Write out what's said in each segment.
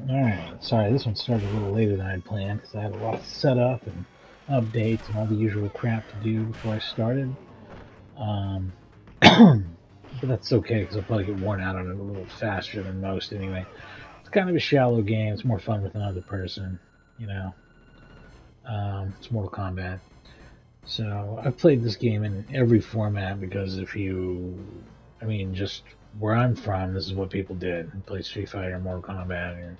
Alright, sorry, this one started a little later than I'd planned because I had a lot of setup and updates and all the usual crap to do before I started. Um, but that's okay because I'll probably get worn out on it a little faster than most anyway. It's kind of a shallow game. It's more fun with another person, you know. It's Mortal Kombat. So I've played this game in every format because I mean, just where I'm from, this is what people did. Play Street Fighter, Mortal Kombat, or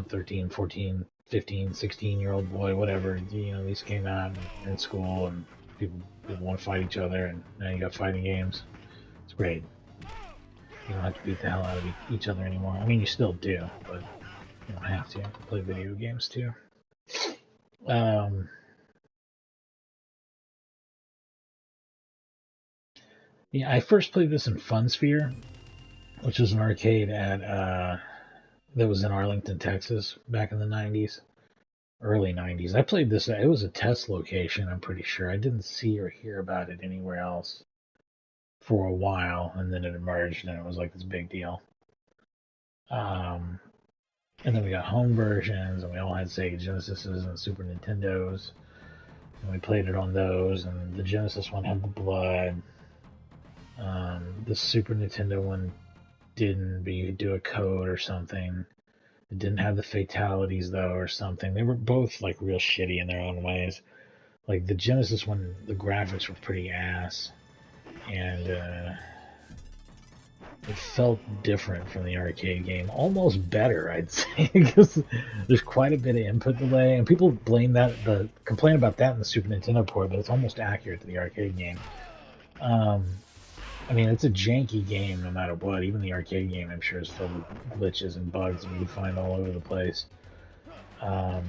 13, 14, 15, 16-year-old boy, whatever. These came out in school, and people want to fight each other, and now you got fighting games. It's great. You don't have to beat the hell out of each other anymore. I mean, you still do, but you don't have to. Play video games too. Um, yeah, I first played this in Funsphere, which was an arcade that was in Arlington, Texas, back in the '90s, early '90s. I played this. It was a test location. I'm pretty sure. I didn't see or hear about it anywhere else for a while, and then it emerged, and it was like this big deal. Um, and then we got home versions, and we all had Sega Genesises and Super Nintendos, and we played it on those. And the Genesis one had the blood. The Super Nintendo one didn't, but you could do a code or something. It didn't have the fatalities though, or something. They were both like real shitty in their own ways. Like the Genesis one, the graphics were pretty ass, and it felt different from the arcade game. Almost better, I'd say, because there's quite a bit of input delay, and people complain about that in the Super Nintendo port, but it's almost accurate to the arcade game. Um, I mean, it's a janky game no matter what. Even the arcade game, I'm sure, is filled with glitches and bugs that you find all over the place. Um,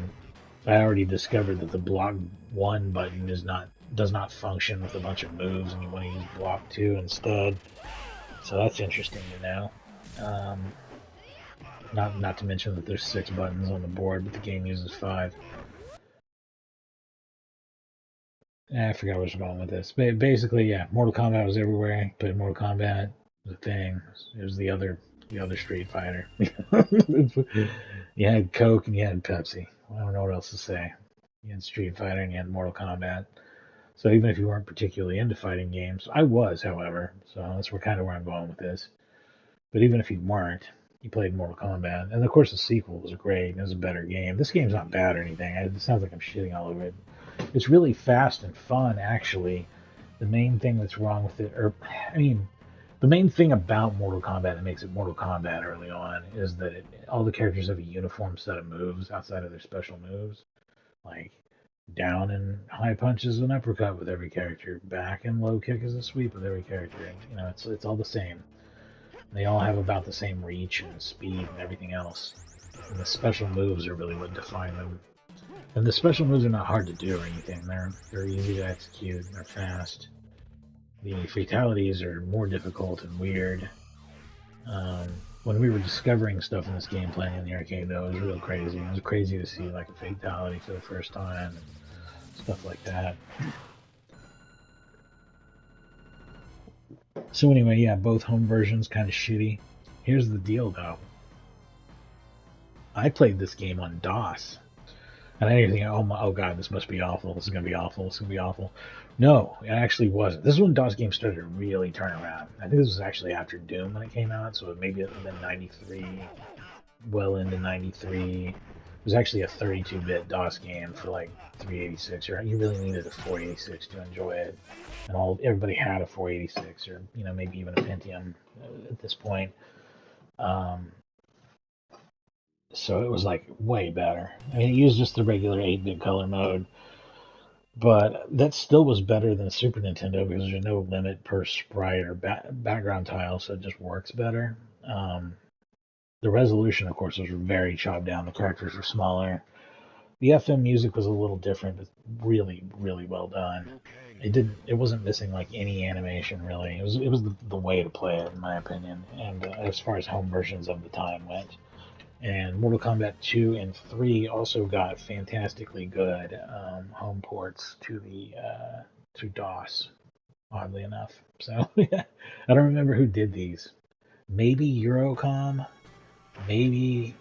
I already discovered that the block one button does not function with a bunch of moves, and you want to use block two instead. So that's interesting to know. Um, not to mention that there's 6 buttons on the board, but the game uses 5. I forgot what's wrong with this. But basically, yeah, Mortal Kombat was everywhere. Played Mortal Kombat, was a thing. It was the other Street Fighter. You had Coke and you had Pepsi. I don't know what else to say. You had Street Fighter and you had Mortal Kombat. So even if you weren't particularly into fighting games, I was, however. So that's kind of where I'm going with this. But even if you weren't, you played Mortal Kombat, and of course the sequel was great. It was a better game. This game's not bad or anything. It sounds like I'm shitting all over it. It's really fast and fun, actually. The main thing that's wrong with it, or I mean, the main thing about Mortal Kombat that makes it Mortal Kombat early on is that all the characters have a uniform set of moves outside of their special moves. Like down and high punch is an uppercut with every character. Back and low kick is a sweep with every character. It's all the same. They all have about the same reach and speed and everything else. And the special moves are really what define them. And the special moves are not hard to do or anything. They're easy to execute. They're fast. The fatalities are more difficult and weird. Um, when we were discovering stuff in this game playing in the arcade, though, it was real crazy. It was crazy to see like a fatality for the first time and stuff like that. So anyway, yeah, both home versions kind of shitty. Here's the deal, though. I played this game on DOS. And I didn't think, oh god, this must be awful. This is gonna be awful. This is gonna be awful. No, it actually wasn't. This is when DOS games started to really turn around. I think this was actually after Doom when it came out, so maybe it was in '93, well into '93. It was actually a 32-bit DOS game for like 386. You really needed a 486 to enjoy it, and everybody had a 486, or maybe even a Pentium at this point. Um, so it was like way better. I mean, it used just the regular 8-bit color mode, but that still was better than Super Nintendo because there's no limit per sprite or background tile, so it just works better. The resolution, of course, was very chopped down. The characters were smaller. The FM music was a little different, but really, really well done. It wasn't missing like any animation really. It was the way to play it in my opinion, and as far as home versions of the time went. And Mortal Kombat 2 and 3 also got fantastically good home ports to DOS, oddly enough. So yeah, I don't remember who did these. Maybe Eurocom, maybe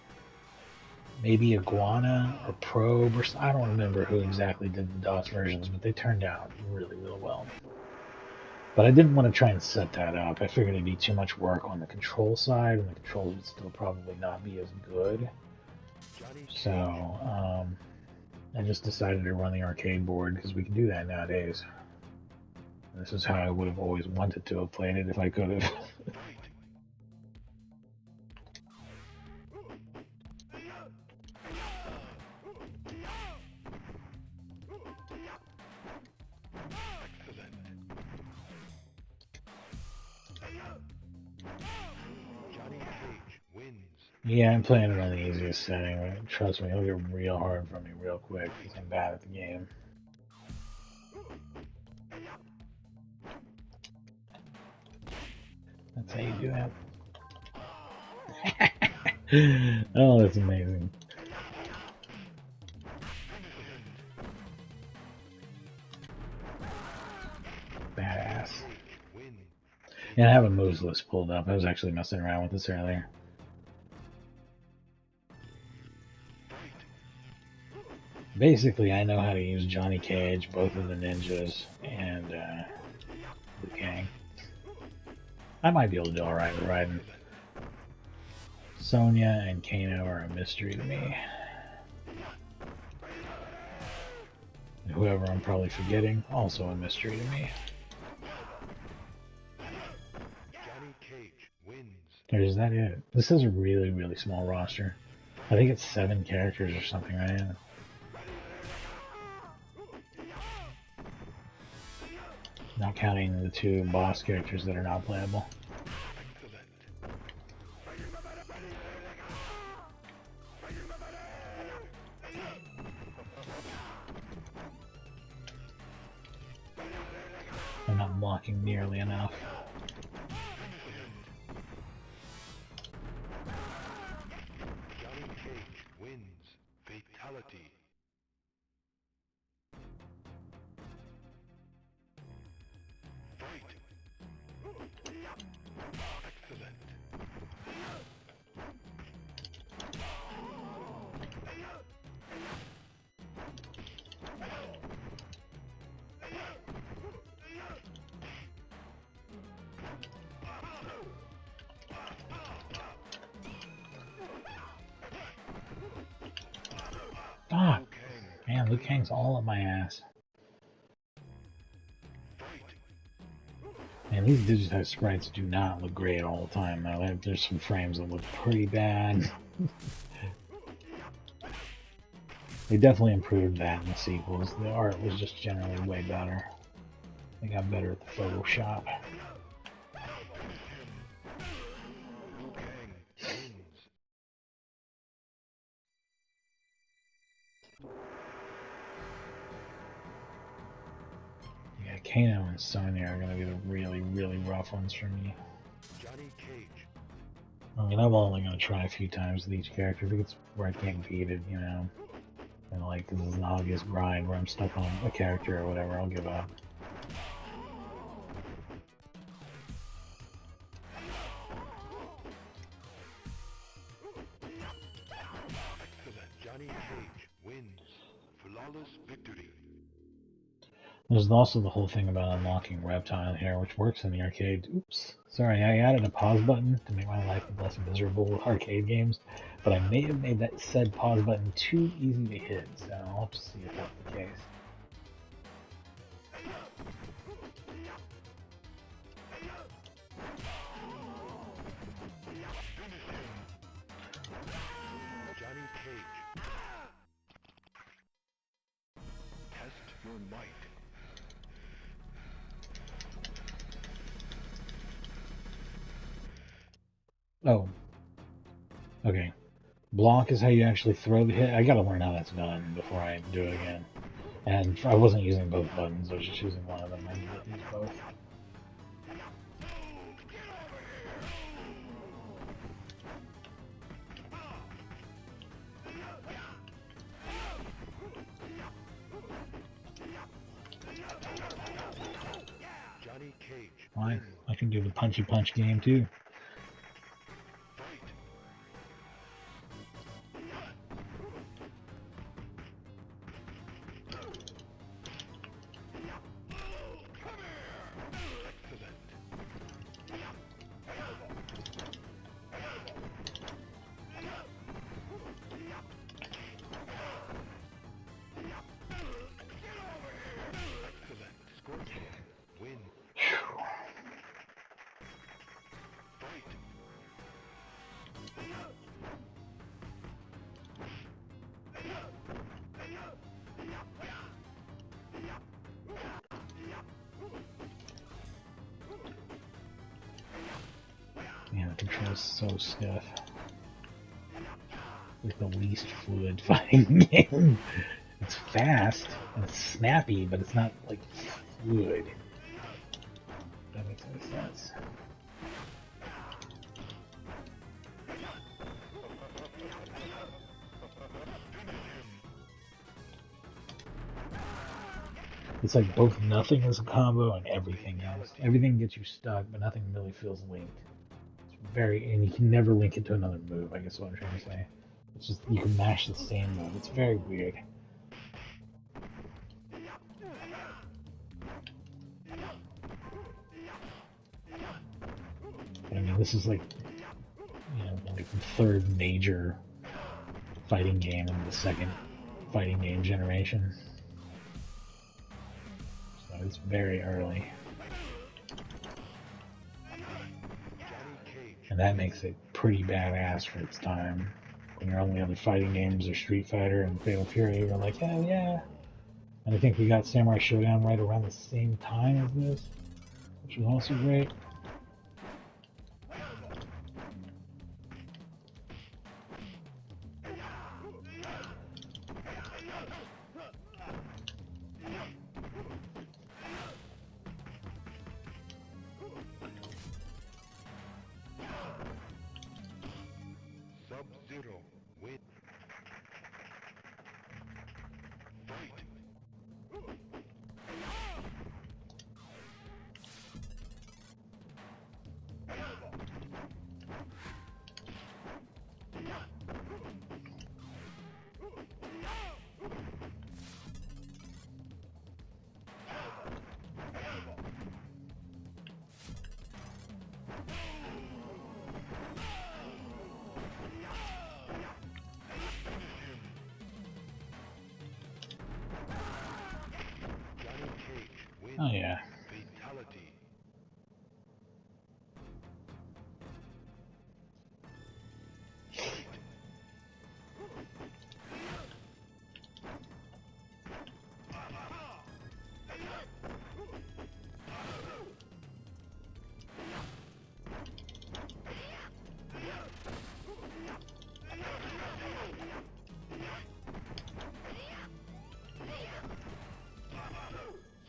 maybe Iguana or Probe, or I don't remember who exactly did the DOS versions, but they turned out really, really well. But I didn't want to try and set that up. I figured it'd be too much work on the control side, and the controls would still probably not be as good. So I just decided to run the arcade board because we can do that nowadays. This is how I would have always wanted to have played it if I could have. Yeah, I'm playing it on the easiest setting, but trust me, it'll get real hard for me real quick because I'm bad at the game. That's how you do that. Oh, that's amazing. Badass. Yeah, I have a moves list pulled up. I was actually messing around with this earlier. Basically, I know how to use Johnny Cage, both of the ninjas, and Liu Kang. I might be able to do alright with Raiden. Sonya and Kano are a mystery to me. And whoever I'm probably forgetting, also a mystery to me. Or is that it? This is a really, really small roster. I think it's 7 characters or something, right? Not counting the 2 boss characters that are not playable. I'm not blocking nearly enough. Johnny Cage wins. Fatality. Fight. Excellent. Fuck! Man, Liu Kang's all up my ass. Man, these digitized sprites do not look great all the time, though. There's some frames that look pretty bad. They definitely improved that in the sequels. The art was just generally way better. They got better at the Photoshop. Yeah, Kano and Sonya are gonna be the really, really rough ones for me. Johnny Cage. I mean, I'm only gonna try a few times with each character if it gets where I can't beat it, you know. And like, this is an obvious grind where I'm stuck on a character or whatever, I'll give up. Excellent. Johnny Cage wins. Flawless victory. There's also the whole thing about unlocking Reptile here, which works in the arcade. Oops. Sorry, I added a pause button to make my life less miserable with arcade games, but I may have made that said pause button too easy to hit, so I'll have to see if that's the case. Johnny Cage. Test your might. Oh. Okay. Block is how you actually throw the hit. I gotta learn how that's done before I do it again. And I wasn't using both buttons, I was just using one of them. I need to use both. Johnny Cage. Fine. I can do the punchy punch game too. is so stiff. Like the least fluid fighting game. It's fast and it's snappy, but it's not like fluid. If that makes any sense. It's like both nothing is a combo and everything else. Everything gets you stuck, but nothing really feels linked. It's very, and you can never link it to another move. I guess is what I'm trying to say. It's just you can mash the same move. It's very weird. But I mean, this is like, you know, like the third major fighting game in the second fighting game generation. So it's very early. And that makes it pretty badass for its time. When your only other fighting games are Street Fighter and Fatal Fury, we're like, hell yeah. And I think we got Samurai Showdown right around the same time as this, which was also great. Sub-Zero win. Fight. Johnny Cage wins. Oh yeah. Fatality.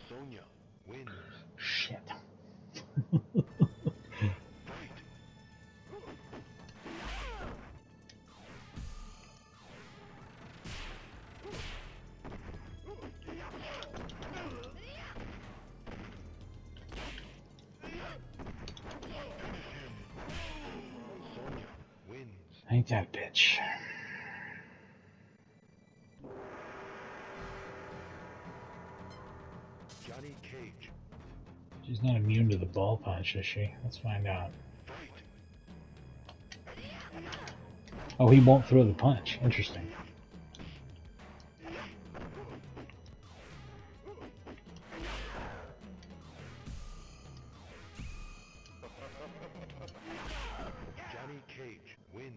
Sonya wins. Shit. Fight. Sonya wins. Ain't that bitch. Johnny Cage. She's not immune to the ball punch, is she? Let's find out. Fight. Oh, he won't throw the punch. Interesting. Johnny Cage wins.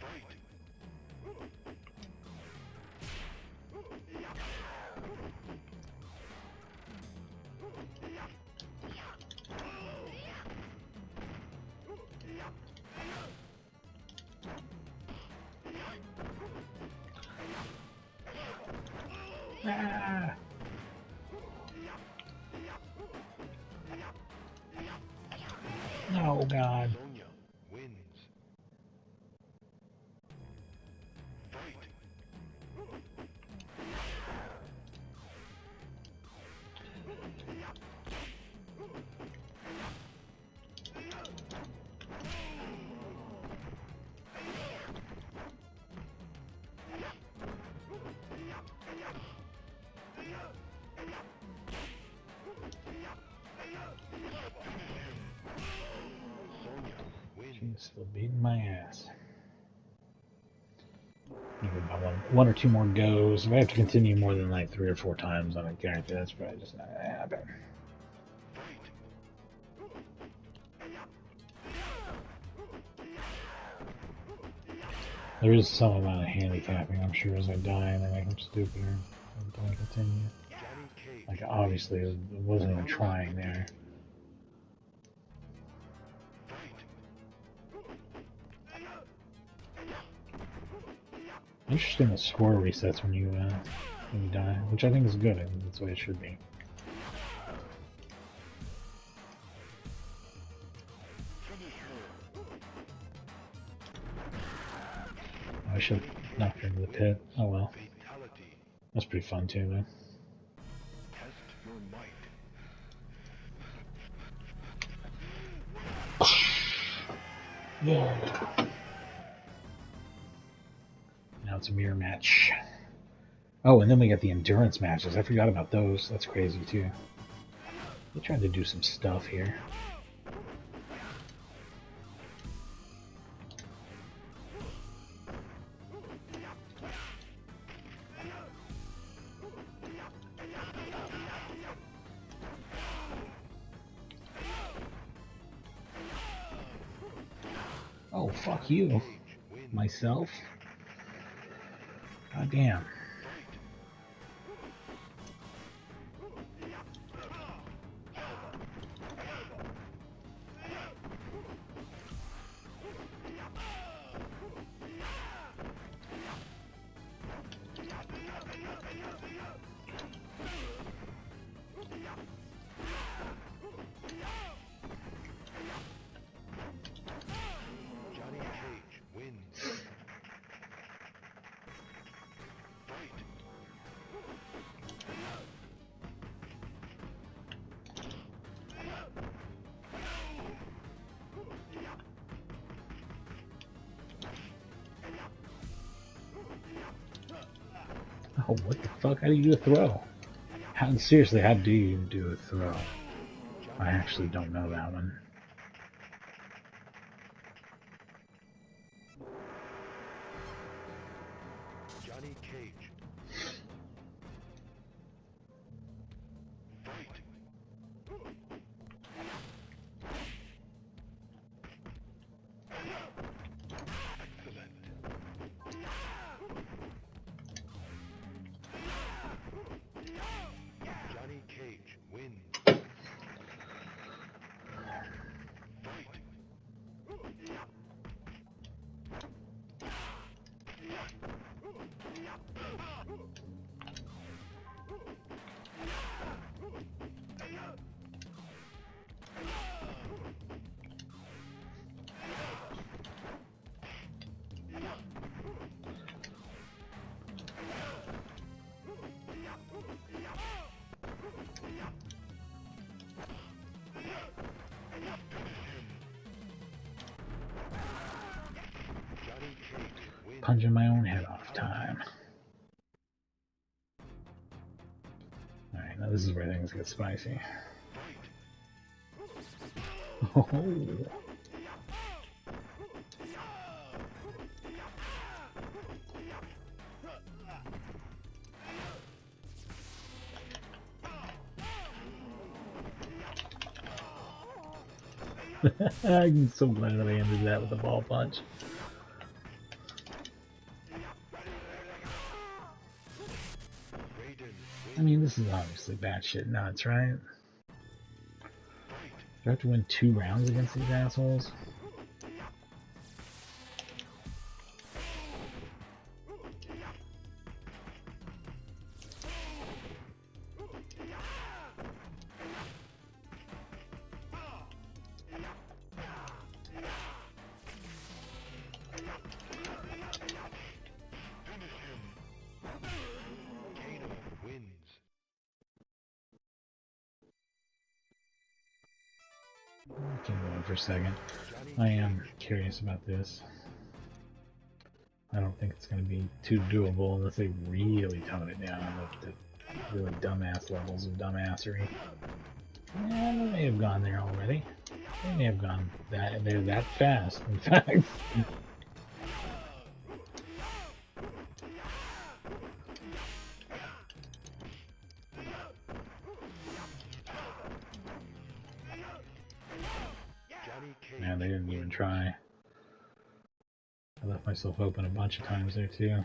Fight. Ah! No, God. Sonya wins. Fight. Sonya wins. She's still beating my ass. Maybe about one or two more goes. If I have to continue more than like 3 or 4 times on a character, that's probably just not gonna happen. There is some amount of handicapping, I'm sure, as I die and they make them stupider. Don't continue. Johnny Cage. Like, obviously, it wasn't even trying there. Interesting, the score resets when you die, which I think is good. I think that's the way it should be. I should have knocked her into the pit. Oh well. Fatality. That's pretty fun too, though. Test your might. Yeah. Now it's a mirror match. Oh, and then we got the endurance matches. I forgot about those. That's crazy too. They tried to do some stuff here. Oh, fuck you. Myself? God damn. Johnny Cage wins. Fight. Oh, what the fuck? How do you do a throw? Seriously, how do you do a throw? I actually don't know that one. Johnny Cage. Fight. Excellent. Johnny Cage wins. Fight. Johnny Cage wins. Punching my own head off time. Alright, now this is where things get spicy. Oh. I'm so glad that I ended that with a ball punch. I mean, this is obviously batshit nuts, right? Do I have to win 2 rounds against these assholes? Kano wins. Keep going for a second. Johnny I am Cage. curious about this. I don't think it's going to be too doable unless they really tone it down to really dumbass levels of dumbassery. And they may have gone there already. They may have gone that they're that fast, in fact. Johnny Cage. Man, they didn't even try. I left myself open a bunch of times there too.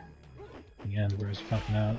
The end where it's fucking up.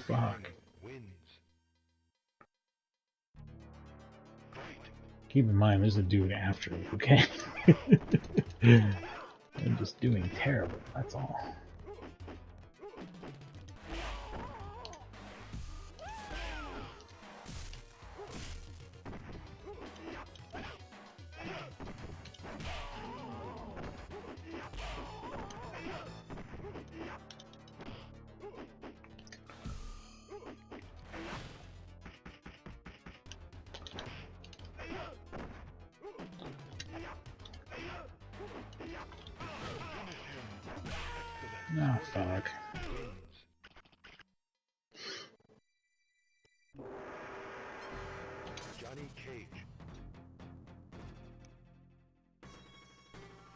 fuck. Wins. Fight. Keep in mind, there's a dude after you, okay? I'm just doing terrible, that's all. Oh, fuck. Wins. Johnny Cage.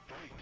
Fight.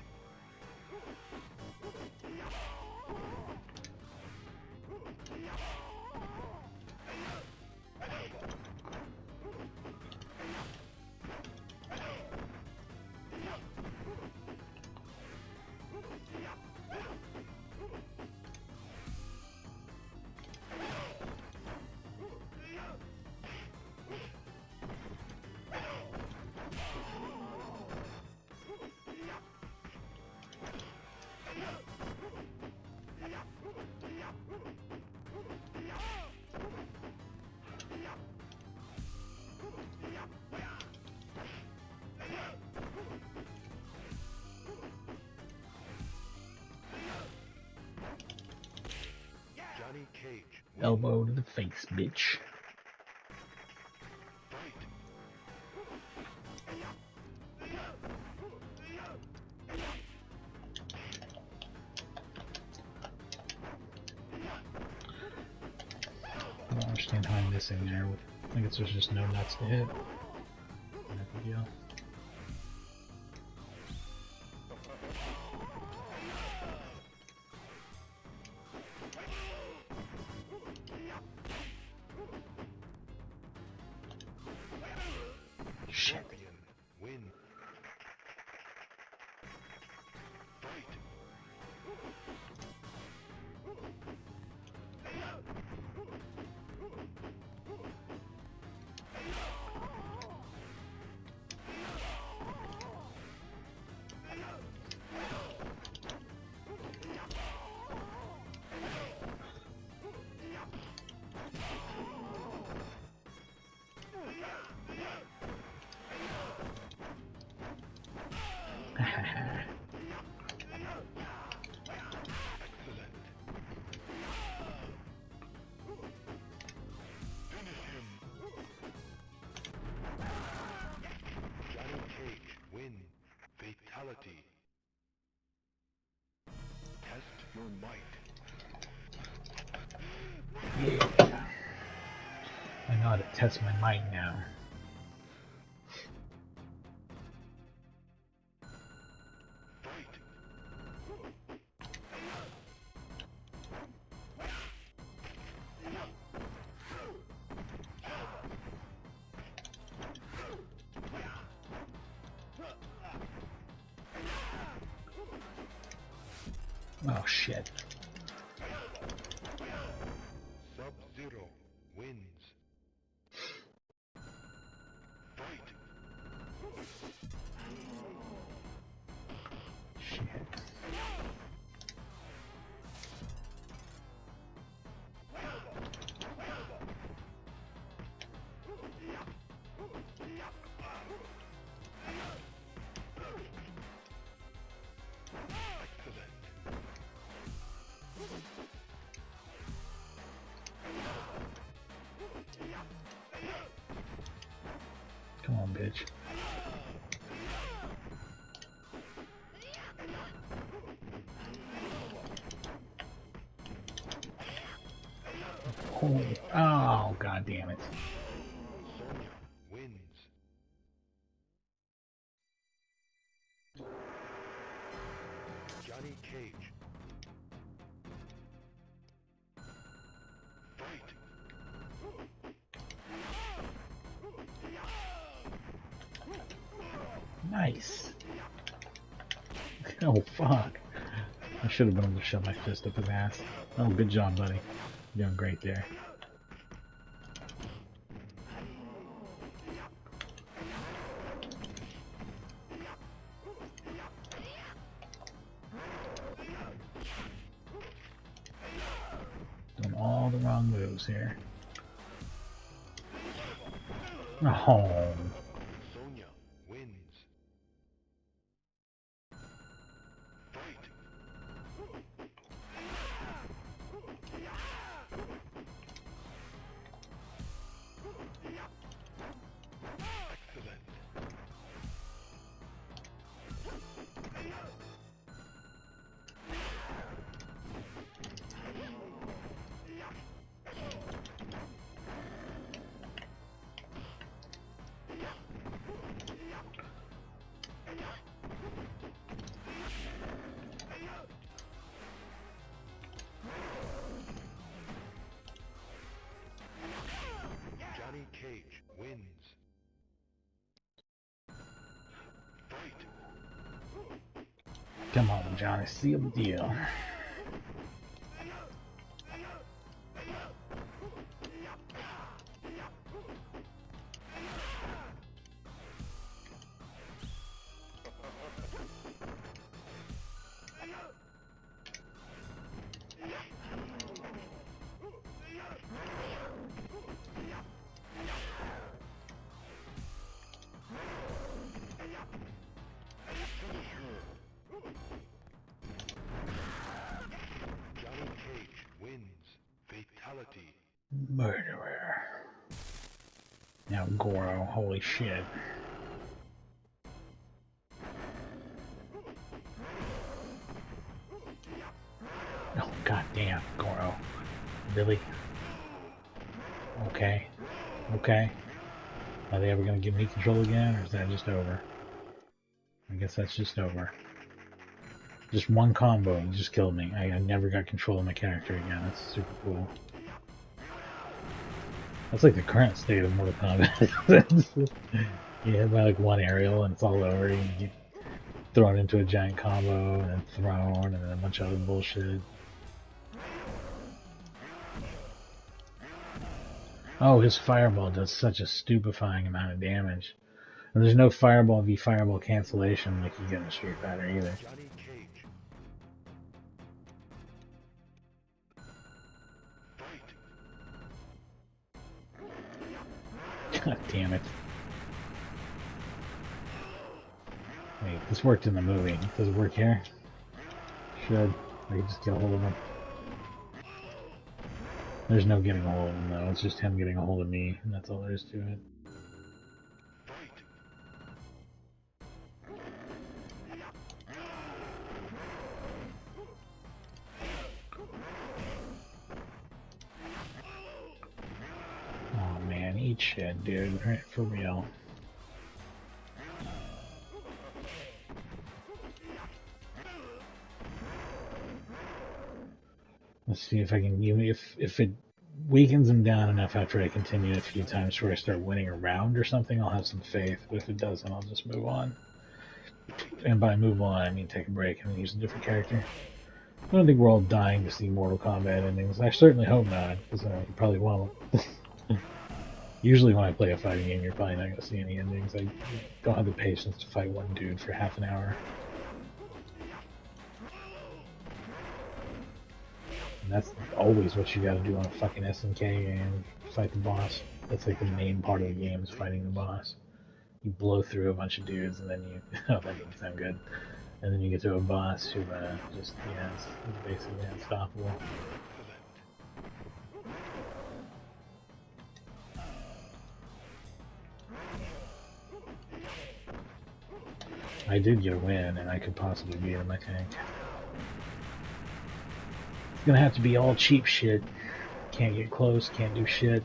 Johnny Cage. Elbow to the face, bitch. Fight. I don't understand how I'm missing there. I guess there's just no nuts to hit. Not a big deal. Shit. Champion. Win. Fight. Excellent. Finish him. Johnny Cage. Win. Fatality. Test your might. Yeah. I know how to test my might now. Fight. Oh shit. Sub-Zero wins. Fight. Shit. Excellent. Come on, bitch. Oh, god damn it. Sonya wins. Johnny Cage. Fight. Nice. Oh, fuck. I should have been able to shove my fist up his ass. Oh, good job, buddy. Doing great there. Doing all the wrong moves here. Oh. Sonya wins. Fight. Excellent. Johnny Cage wins. Fight. Come on, Johnny, seal the deal. Johnny Cage wins. Fatality. Murderer. Now Goro, holy shit. Oh, goddamn, Goro. Really? Okay. Okay. Are they ever gonna give me control again, or is that just over? I guess that's just over. Just one combo and just killed me. I never got control of my character again. That's super cool. That's like the current state of Mortal Kombat. You hit by like one aerial and it's all over. You get thrown into a giant combo and then thrown and then a bunch of other bullshit. Oh, his fireball does such a stupefying amount of damage. And there's no fireball v fireball cancellation like you get in Street Fighter either. Johnny Cage. Fight. God damn it. Wait, this worked in the movie. Does it work here? Should. I can just get a hold of him. There's no getting a hold of him though. It's just him getting a hold of me, and that's all there is to it. Fight. Oh man, eat shit, dude. Right, for real. Let's see if I can, even if it weakens him down enough after I continue a few times where I start winning a round or something, I'll have some faith. But if it doesn't, I'll just move on. And by move on, I mean take a break and use a different character. I don't think we're all dying to see Mortal Kombat endings. I certainly hope not, because you probably won't. Usually when I play a fighting game, you're probably not going to see any endings. I don't have the patience to fight one dude for half an hour. And that's always what you gotta do on a fucking SNK game. Fight the boss. That's like the main part of the game, is fighting the boss. You blow through a bunch of dudes and then you... oh, that doesn't sound good. And then you get to a boss who just, yeah, it's basically unstoppable. I did get a win, and I could possibly beat him, I think. It's gonna have to be all cheap shit. Can't get close, can't do shit.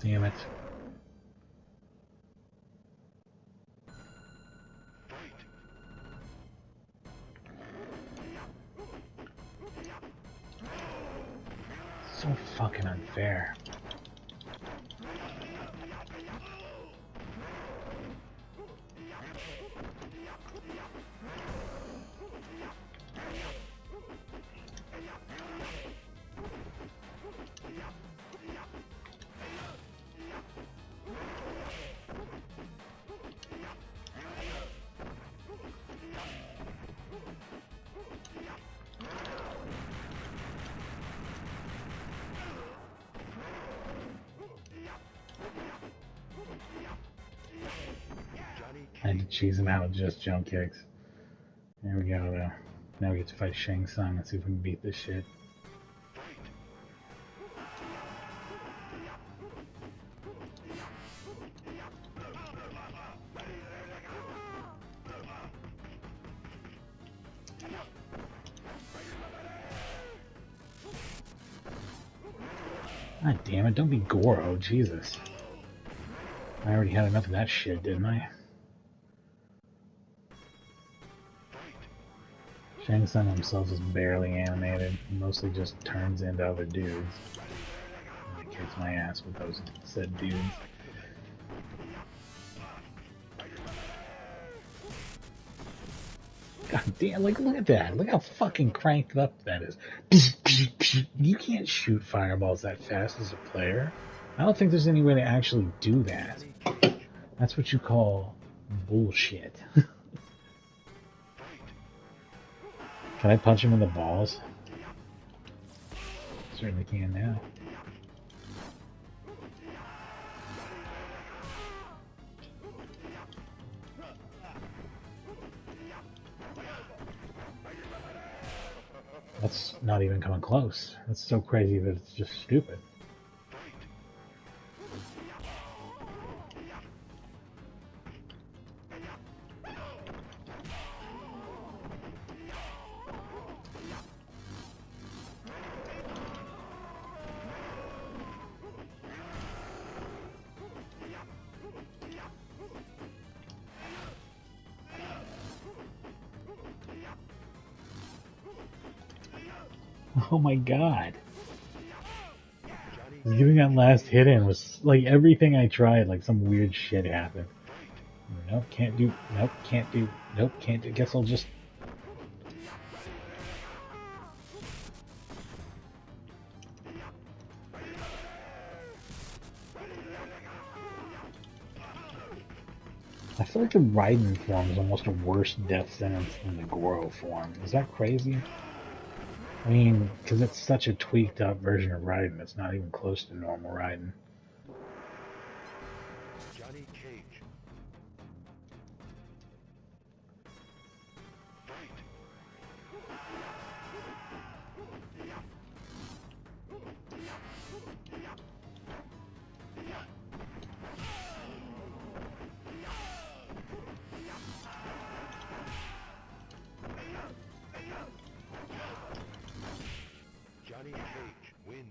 Damn it. So fucking unfair. I had to cheese him out with just jump kicks. There we go, though. Now we get to fight Shang Tsung and see if we can beat this shit. God damn it, don't be Goro, Jesus. I already had enough of that shit, didn't I? Shang Tsung himself is barely animated. He mostly just turns into other dudes. And it kicks my ass with those said dudes. God damn, like, look at that. Look how fucking cranked up that is. You can't shoot fireballs that fast as a player. I don't think there's any way to actually do that. That's what you call bullshit. Can I punch him in the balls? Certainly can now. That's not even coming close. That's so crazy that it's just stupid. Oh my god. Giving that last hit in was like everything I tried, like some weird shit happened. Nope, can't do. Nope, can't do. Nope, can't do. Guess I'll just. I feel like the Raiden form is almost a worse death sentence than the Goro form. Is that crazy? I mean, because it's such a tweaked up version of Raiden, it's not even close to normal Raiden. Johnny Cage. Johnny Cage wins.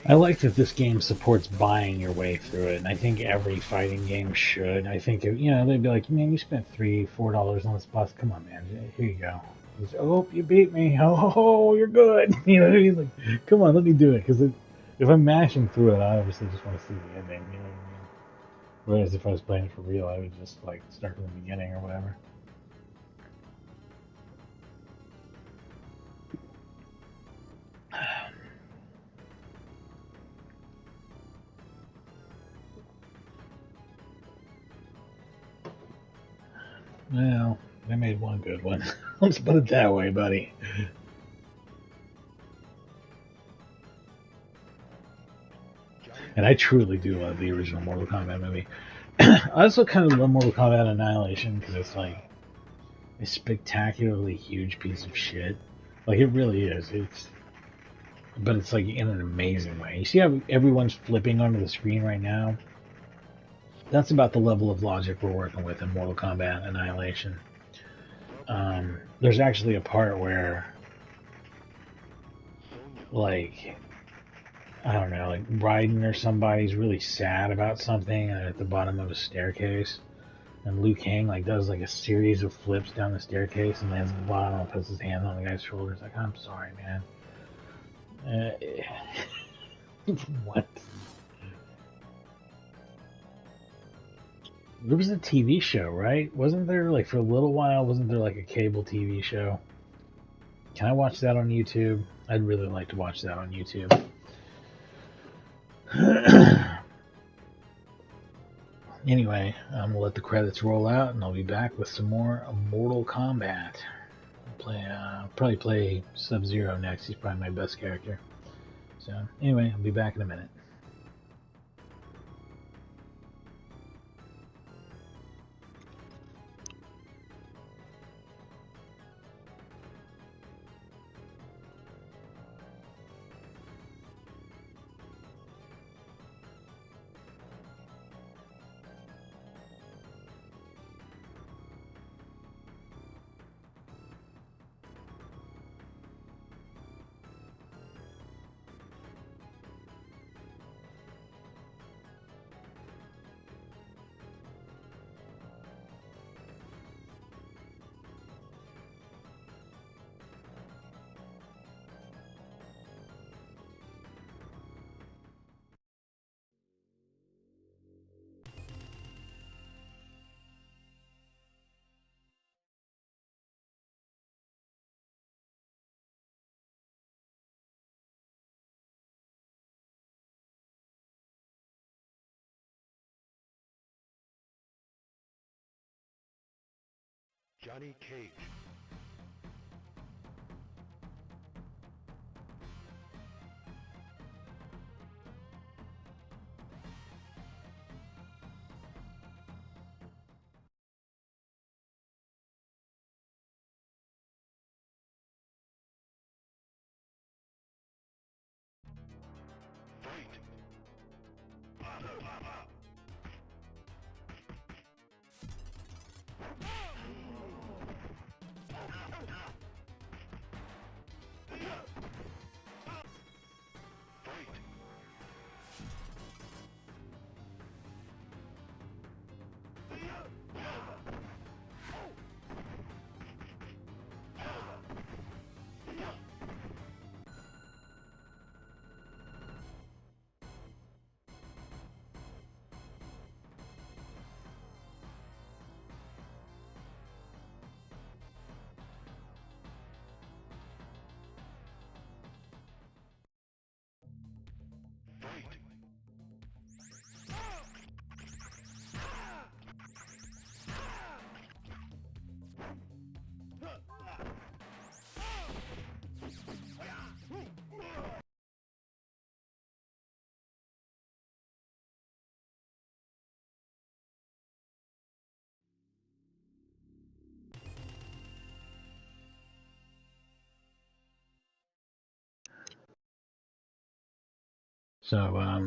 I like that this game supports buying your way through it, and I think every fighting game should. I think, you know, they'd be like, man, you spent $3, $4 on this boss. Come on, man, here you go. Oh, you beat me. Oh, you're good. You know what I mean? Like, come on, let me do it. Because if I'm mashing through it, I obviously just want to see the ending. You know what I mean? Whereas if I was playing it for real, I would just like start from the beginning or whatever. Well, they made one good one. Let's put it that way, buddy. Johnny And I Cage, truly do love the original Mortal Kombat movie. I also kind of love Mortal Kombat Annihilation because it's like a spectacularly huge piece of shit. Like it really is. But it's like in an amazing way. You see how everyone's flipping onto the screen right now? That's about the level of logic we're working with in Mortal Kombat Annihilation. There's actually a part where, Sonya, like, I don't know, like Raiden or somebody's really sad about something at the bottom of a staircase, and Liu Kang like does like a series of flips down the staircase and lands at the bottom and puts his hand on the guy's shoulders. Like, I'm sorry, man. What? There was a TV show, right? Wasn't there like for a little while? Wasn't there like a cable TV show? Can I watch that on YouTube? I'd really like to watch that on YouTube. Anyway, I'm gonna let the credits roll out, and I'll be back with some more Mortal Kombat. Probably play Sub-Zero next. He's probably my best character. So anyway, I'll be back in a minute. Johnny Cage, fight! Fight! Fight! So,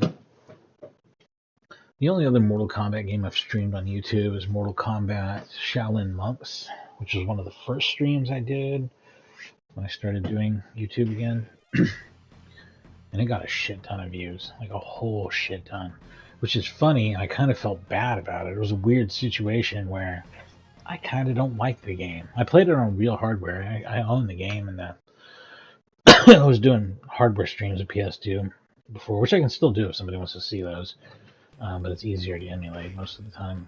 the only other Mortal Kombat game I've streamed on YouTube is Mortal Kombat Shaolin Monks, which was one of the first streams I did when I started doing YouTube again. And it got a shit ton of views, like a whole shit ton, which is funny. I kind of felt bad about it. It was a weird situation where I kind of don't like the game. I played it on real hardware. I own the game, and I was doing hardware streams of PS2 before, which I can still do if somebody wants to see those. But it's easier to emulate most of the time.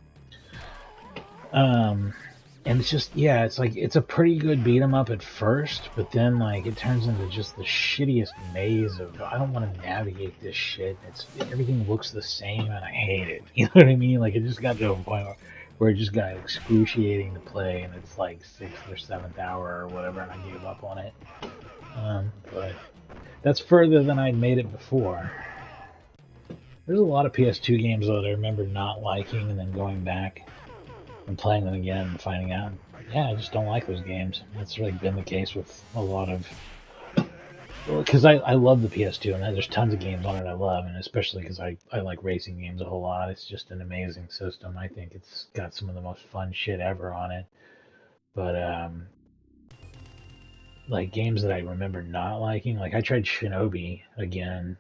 And it's just, yeah, it's like it's a pretty good beat 'em up at first, but then like it turns into just the shittiest maze of I don't want to navigate this shit. Everything looks the same and I hate it. You know what I mean? Like it just got to a point where it just got excruciating to play, and it's like 6th or 7th hour or whatever, and I gave up on it. But that's further than I'd made it before. There's a lot of PS2 games though that I remember not liking, and then going back and playing them again and finding out, yeah, I just don't like those games. That's really been the case with a lot of. Because I love the PS2, and there's tons of games on it I love, and especially because I like racing games a whole lot. It's just an amazing system. I think it's got some of the most fun shit ever on it. But like games that I remember not liking, like I tried Shinobi again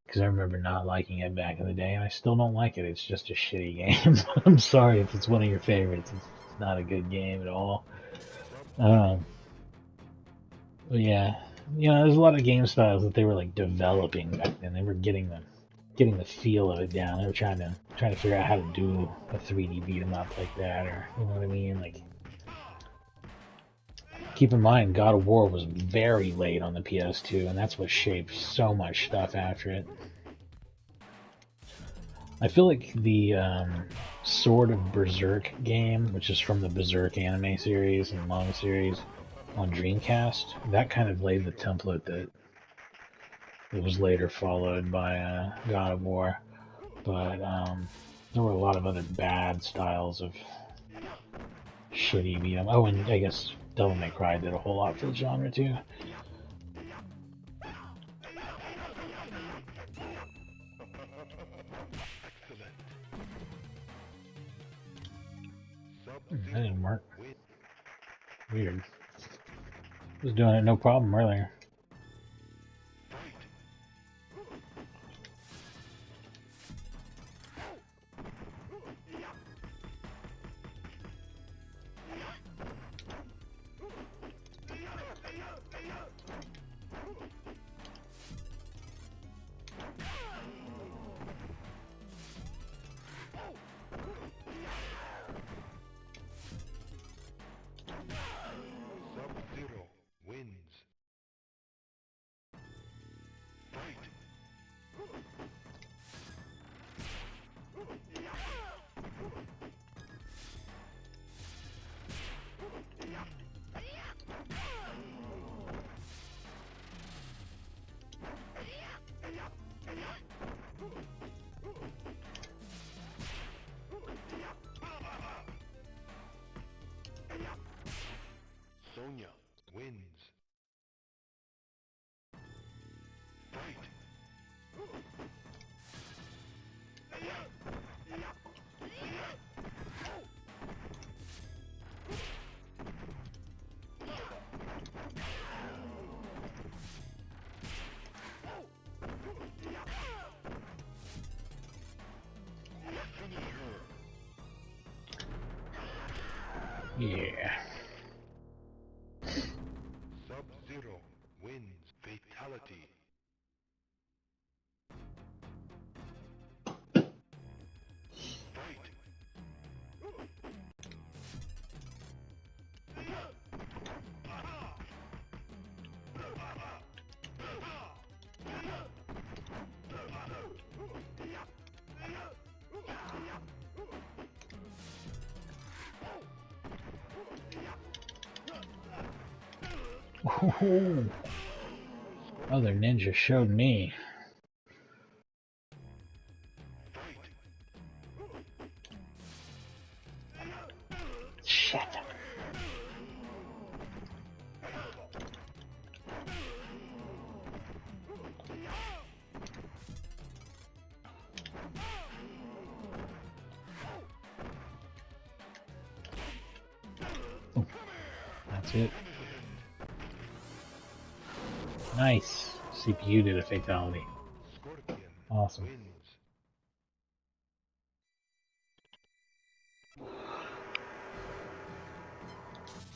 because I remember not liking it back in the day, and I still don't like it. It's just a shitty game. I'm sorry if it's one of your favorites. It's not a good game at all. Um, but yeah, there's a lot of game styles that they were like developing back then. They were getting the feel of it down. They were trying to figure out how to do a 3D beat 'em up like that, or you know what I mean? Like, keep in mind, God of War was very late on the PS2, and that's what shaped so much stuff after it. I feel like the Sword of Berserk game, which is from the Berserk anime series and manga series on Dreamcast, that kind of laid the template that it was later followed by God of War. But there were a lot of other bad styles of shitty beat 'em. Oh, and I guess Devil May Cry did a whole lot for the genre too. That didn't work. Weird. Was doing it no problem earlier. Sub-Zero wins. Fight. Sonya wins. Fight. Yeah. Sub-Zero wins. Fatality. Fight. Ooh. Other ninja showed me. Fight. Shit. Oh, that's it. Nice. CPU did a fatality. Scorpion Awesome. wins.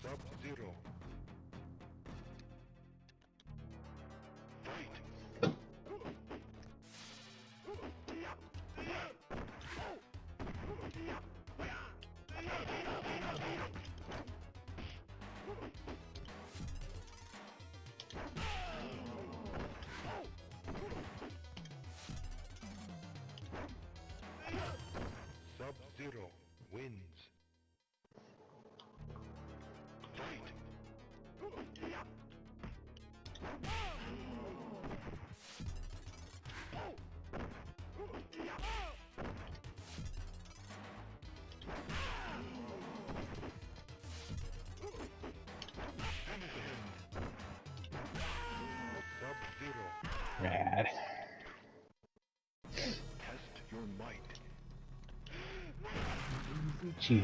Sub-Zero. Fight. Sub-Zero wins. Sub-Zero. Rad. Test your might. Chew.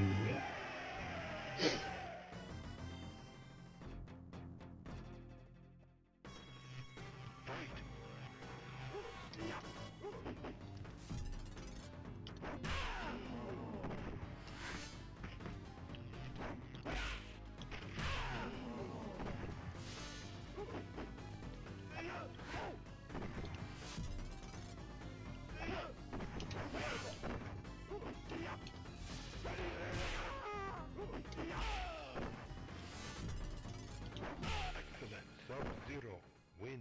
Fight. Excellent. Sub-Zero wins.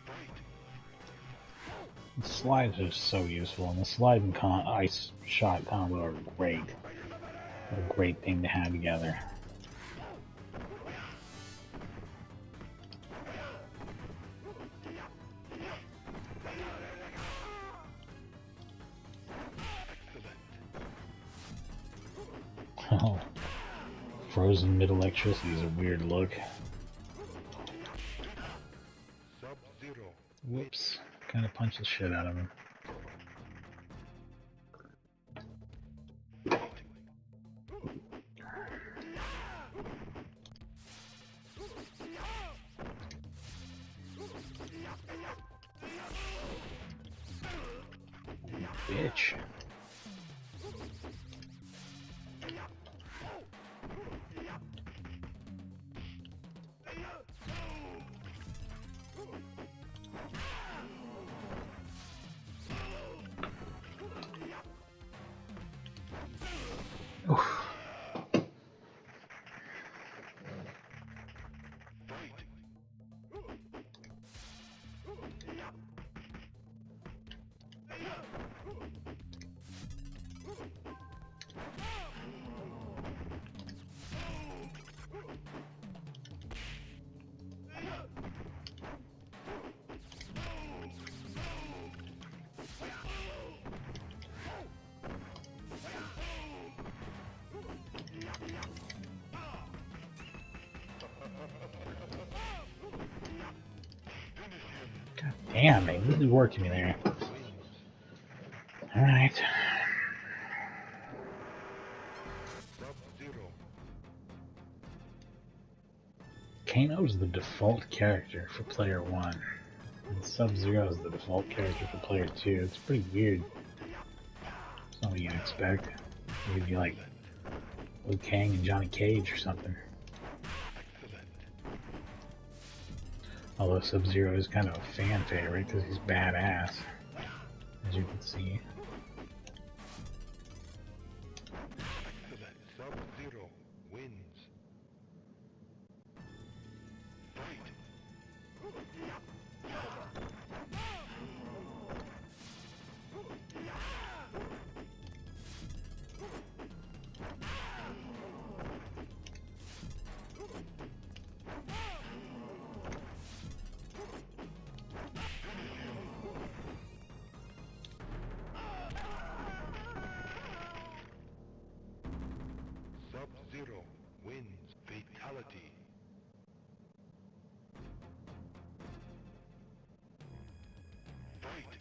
Fight. The slides are so useful, and the slide and ice shot combo are great. What a great thing to have together. Oh, frozen mid-electricity is a weird look. Sub-Zero. Whoops. Kind of punched the shit out of him. Bitch. Oof. God damn, they really worked me there. Alright. Sub-Zero. Kano's the default character for player 1. And Sub-Zero is the default character for player 2. It's pretty weird. It's not what you'd expect. It would be like Liu Kang and Johnny Cage or something. Although Sub-Zero is kind of a fan favorite because he's badass, as you can see. Excellent. Sub-Zero wins. Fight. Sub-Zero wins. Fatality. Fight.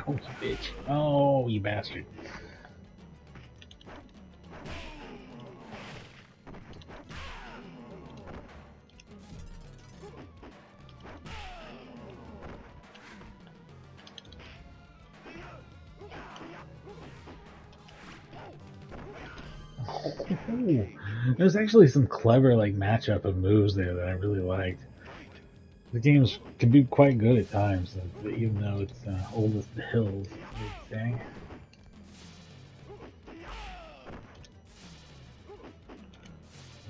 Oh, you bitch. Oh, you bastard. Ooh, there's actually some clever like matchup of moves there that I really liked. The games can be quite good at times, even though it's old as the hills, you'd say.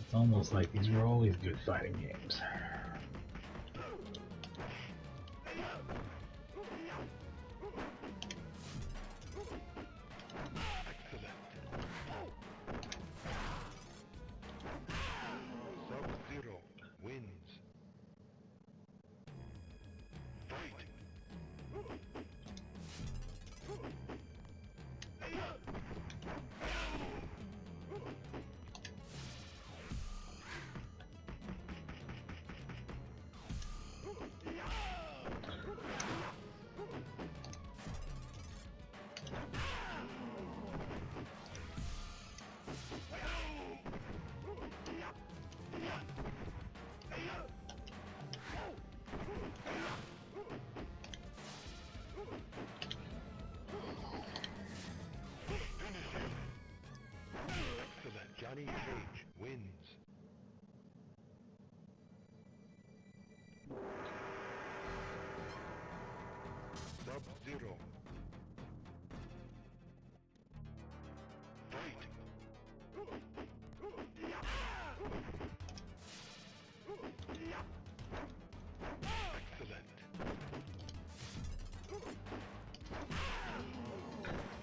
It's almost like these were always good fighting games. Sub-Zero. Fight. Excellent.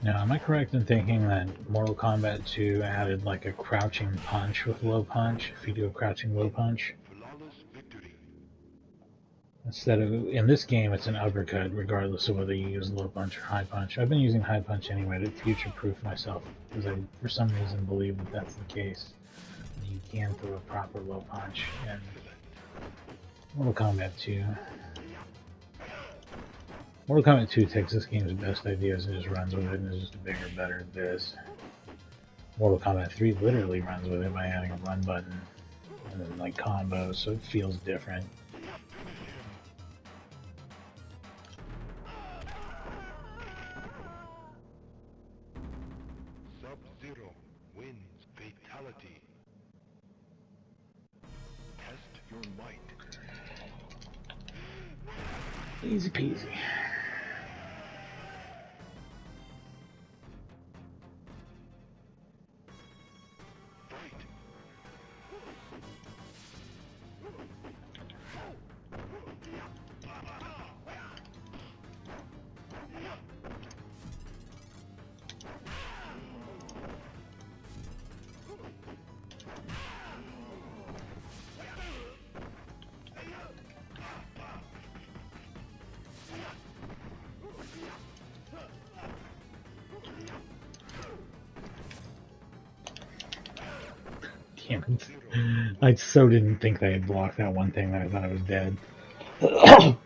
Now, am I correct in thinking that Mortal Kombat 2 added like a crouching punch with low punch? If you do a crouching low punch, Flawless victory. instead of in this game, it's an uppercut, regardless of whether you use low punch or high punch. I've been using high punch anyway to future-proof myself because I, for some reason, believe that that's the case. You can throw a proper low punch in Mortal Kombat 2. Mortal Kombat 2 takes this game's best ideas and just runs with it and is just bigger, better at this. Mortal Kombat 3 literally runs with it by adding a run button and then like combos, so it feels different. Sub-Zero wins. Fatality. Test your might. Easy peasy. Fight. Damn it. I so didn't think they had blocked that one thing that I thought I was dead. Well,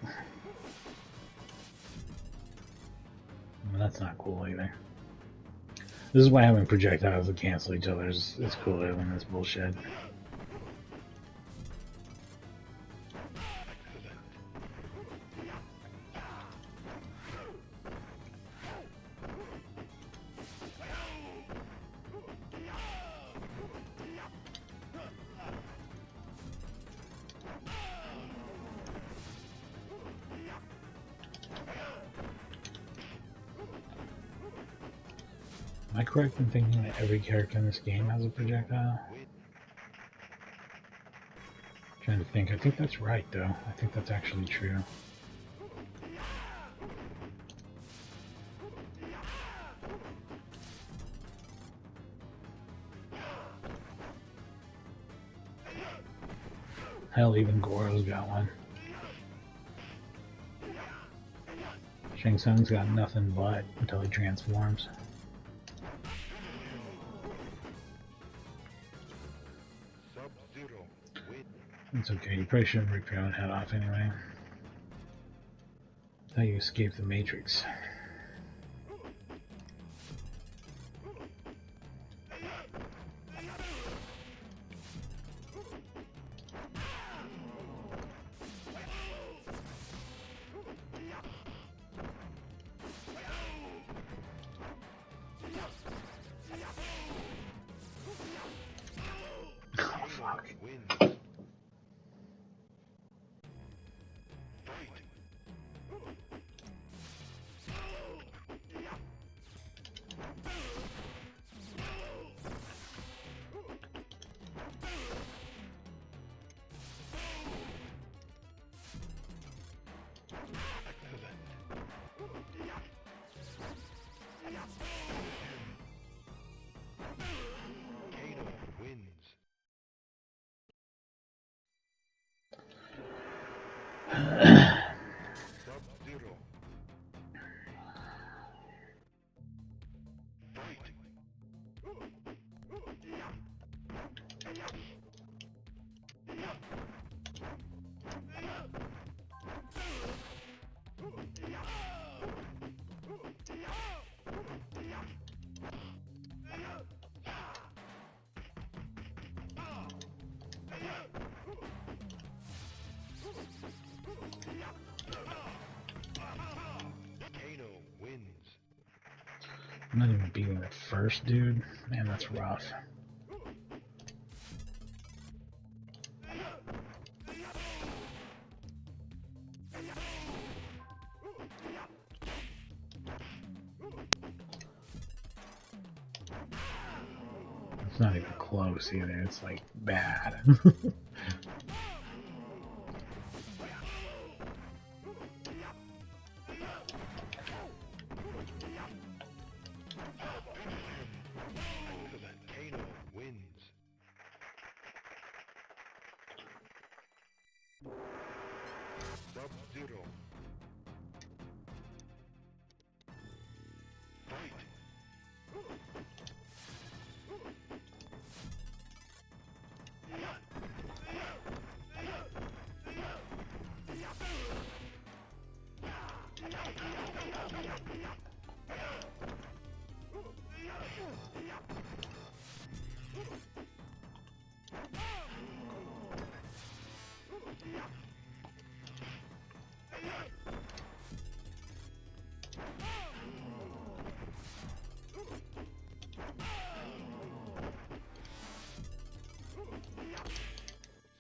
that's not cool either. This is why having projectiles that cancel each other is cooler than this bullshit. Am I correct in thinking that every character in this game has a projectile? Trying to think. I think that's right, though. I think that's actually true. Hell, even Goro's got one. Shang Tsung's got nothing but until he transforms. Sub-Zero wins. It's okay, you probably shouldn't rip your own head off anyway. That's how you escape the Matrix. Oh, fuck. Wins. Fight. Kano wins. Sub-Zero. Fight. Kano wins. I'm not even beating the first dude. Man, that's rough. It's not even close either. It's like bad. Kano wins. Sub-Zero. Fight.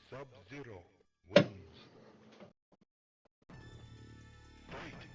Sub-Zero wins. Fight.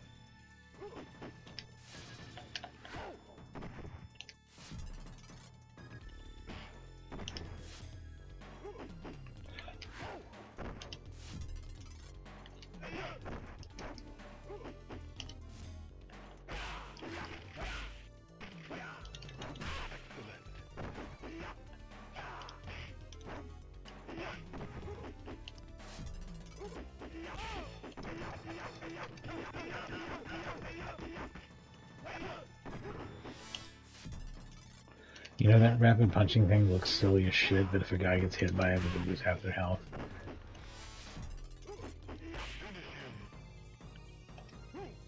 You know, that rapid punching thing looks silly as shit, but if a guy gets hit by it, they lose half their health.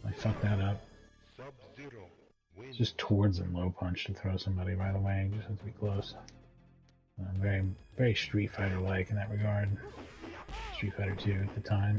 I fucked that up. Sub-Zero wins. Just towards and low punch to throw somebody, by the way. You just have to be close. Very, very Street Fighter-like in that regard. Street Fighter 2 at the time.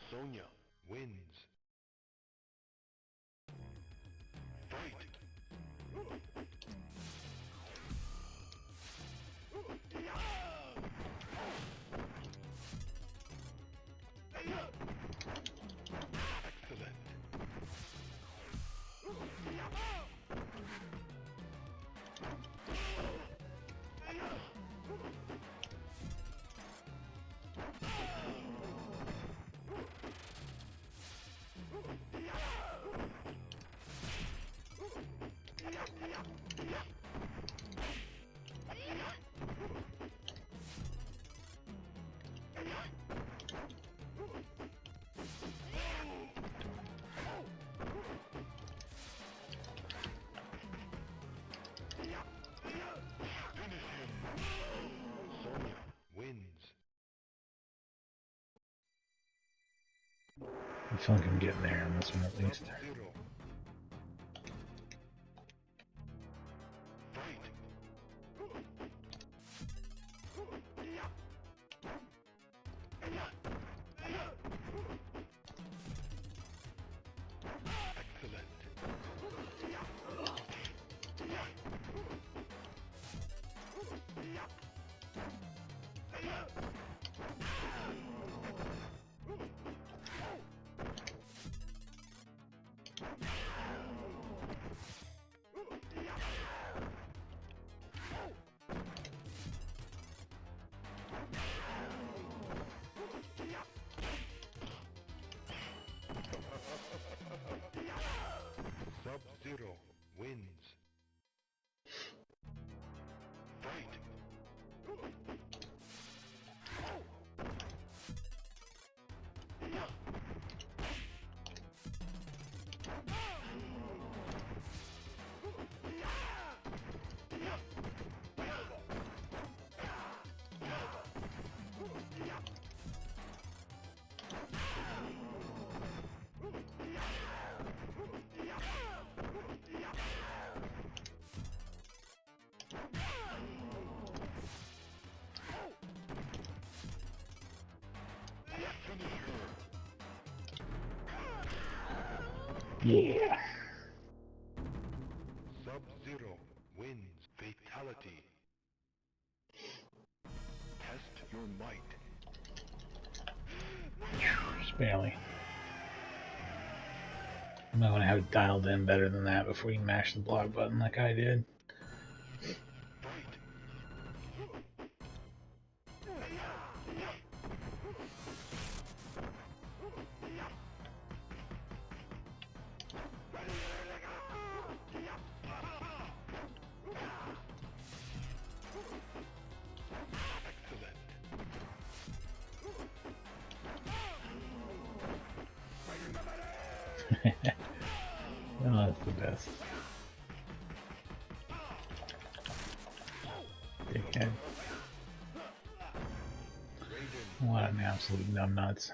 Sonya wins. Fight. Excellent. Sonya wins. I feel like I'm getting there on this one at least. Sub-Zero. Fight. Excellent. Yeah. Sub-Zero wins. Fatality. Test your might. Just barely. I'm not gonna have it dialed in better than that before you mash the block button like I did. Oh, that's the best. Dickhead. What an absolute numbnuts.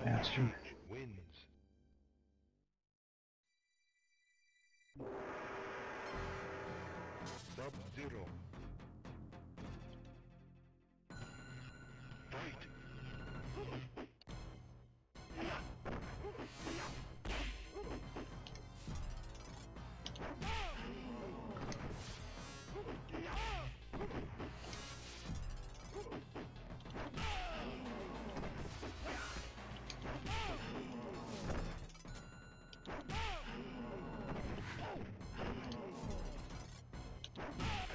Bastard. Wins. Sub-Zero. Fight.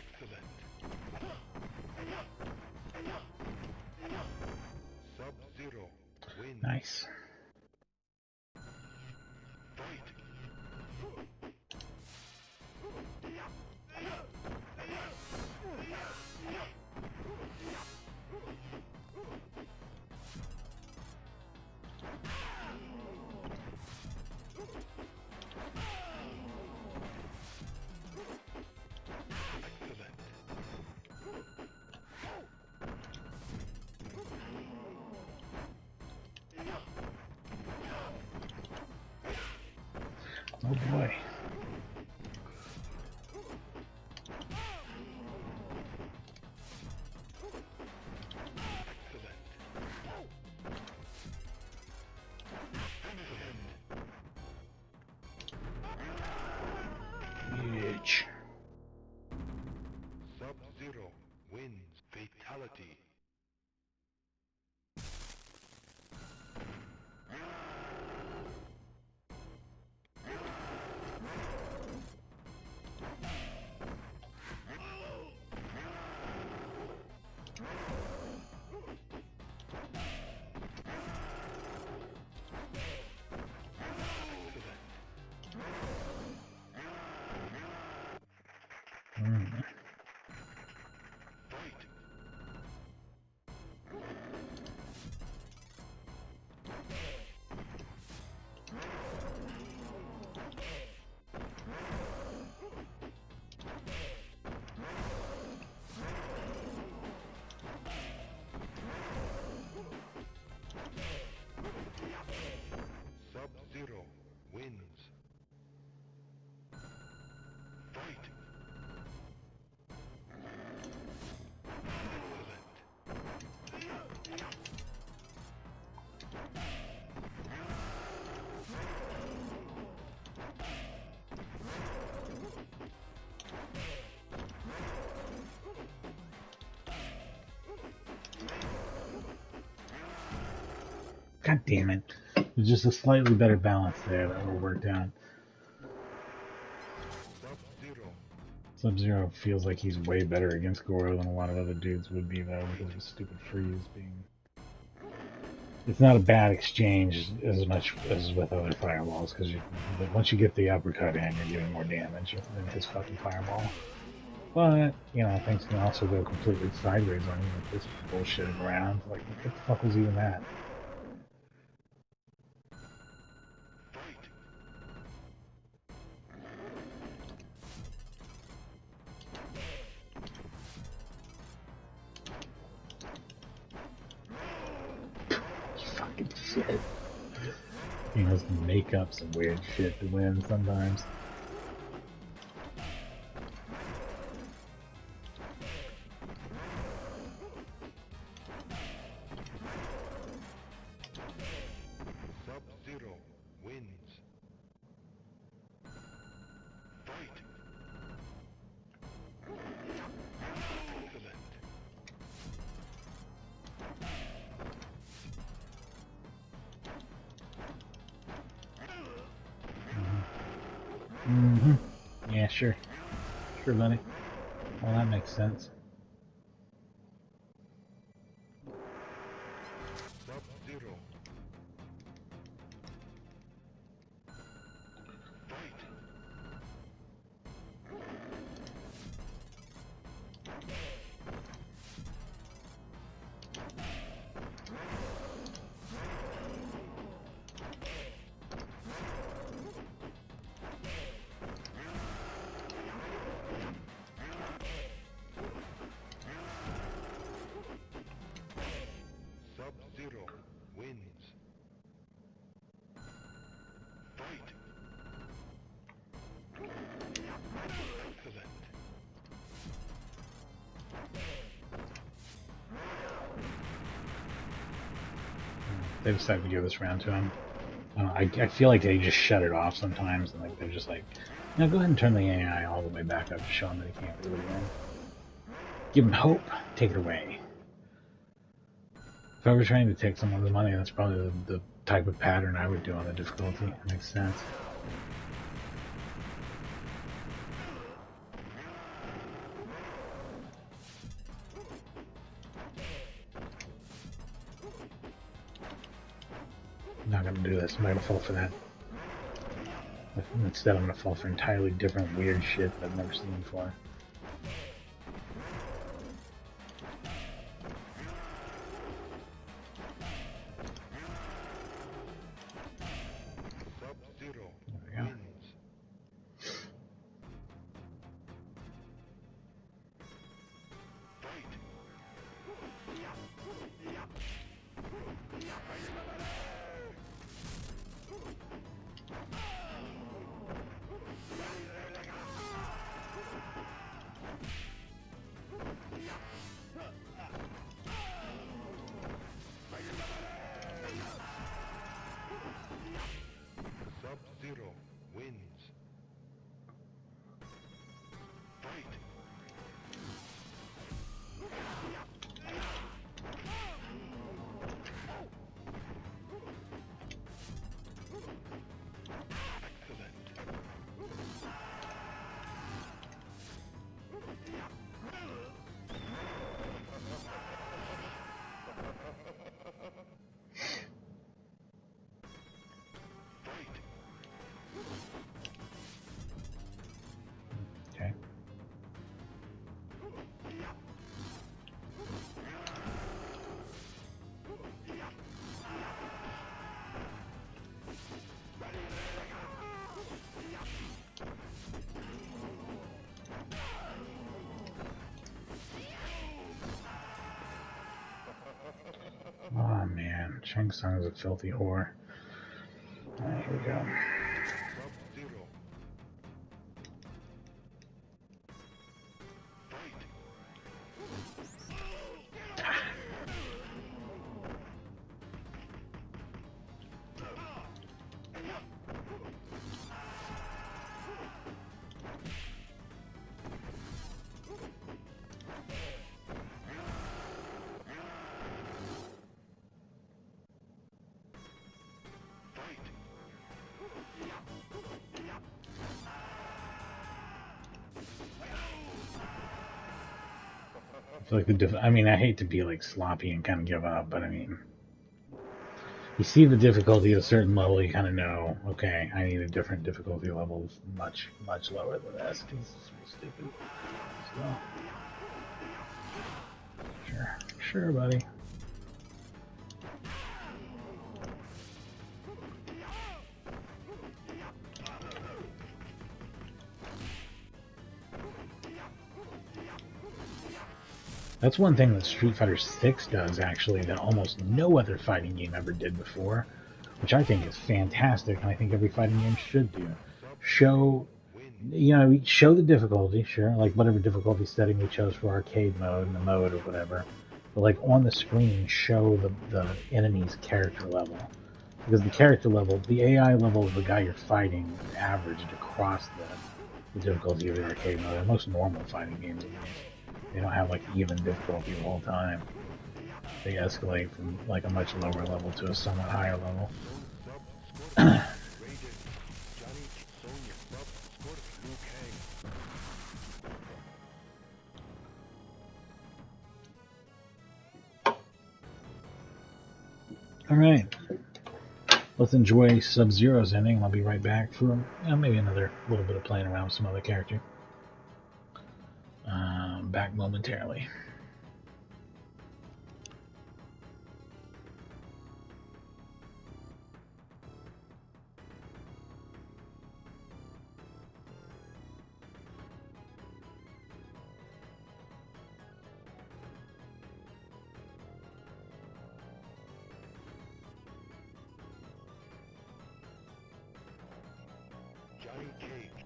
Excellent. Sub-Zero wins. Nice. Fight. Excellent. Oh boy. Huge. Sub-Zero wins. Fatality. Mm. Fight. Sub-Zero wins. Fight. God damn it. There's just a slightly better balance there that will work out. Sub-Zero. Sub-Zero feels like he's way better against Goro than a lot of other dudes would be, though, because of his stupid freeze being it's not a bad exchange as much as with other fireballs, because once you get the uppercut in, you're doing more damage than his fucking fireball. But, you know, things can also go completely sideways on you with this bullshitting around. Like, what the fuck was even that? Fucking shit. He has to make up some weird shit to win sometimes. Sub-Zero wins. Fight. Excellent. Mm-hmm. Yeah, sure. Sure, buddy. Well, that makes sense. Sub-Zero. Fight. Sub-Zero wins. Fight. Excellent. They decided to give this round to him. I feel like they just shut it off sometimes, and like they're just like, no, go ahead and turn the AI all the way back up to show him that he can't really win. Give him hope. Take it away. If I were trying to take someone's money, that's probably the type of pattern I would do on the difficulty. It makes sense. I'm not gonna do this. I'm not gonna fall for that. Instead, I'm gonna fall for entirely different weird shit that I've never seen before. Sub-Zero There we go. wins. Fight. Sub-Zero wins. Fight. Excellent. Fight. Okay. Oh man, Shang Tsung is a filthy whore. Alright, here we go. Sub-Zero. Fight. Fight. I feel like I mean, I hate to be like sloppy and kind of give up, but I mean, You see the difficulty at a certain level, you kind of know, okay, I need a different difficulty level, much, much lower than this, because it's stupid. So, sure, sure, buddy. That's one thing that Street Fighter 6 does, actually, that almost no other fighting game ever did before, which I think is fantastic, and I think every fighting game should do. Show, show the difficulty, sure, like whatever difficulty setting we chose for arcade mode and the mode or whatever, but like on the screen, show the enemy's character level. Because the character level, the AI level of the guy you're fighting is averaged across the difficulty of the arcade mode, and most normal fighting games at least. They don't have like even difficulty the whole time. They escalate from like a much lower level to a somewhat higher level. Alright. Let's enjoy Sub-Zero's ending. I'll be right back for maybe another little bit of playing around with some other character. Back momentarily. Johnny Cage.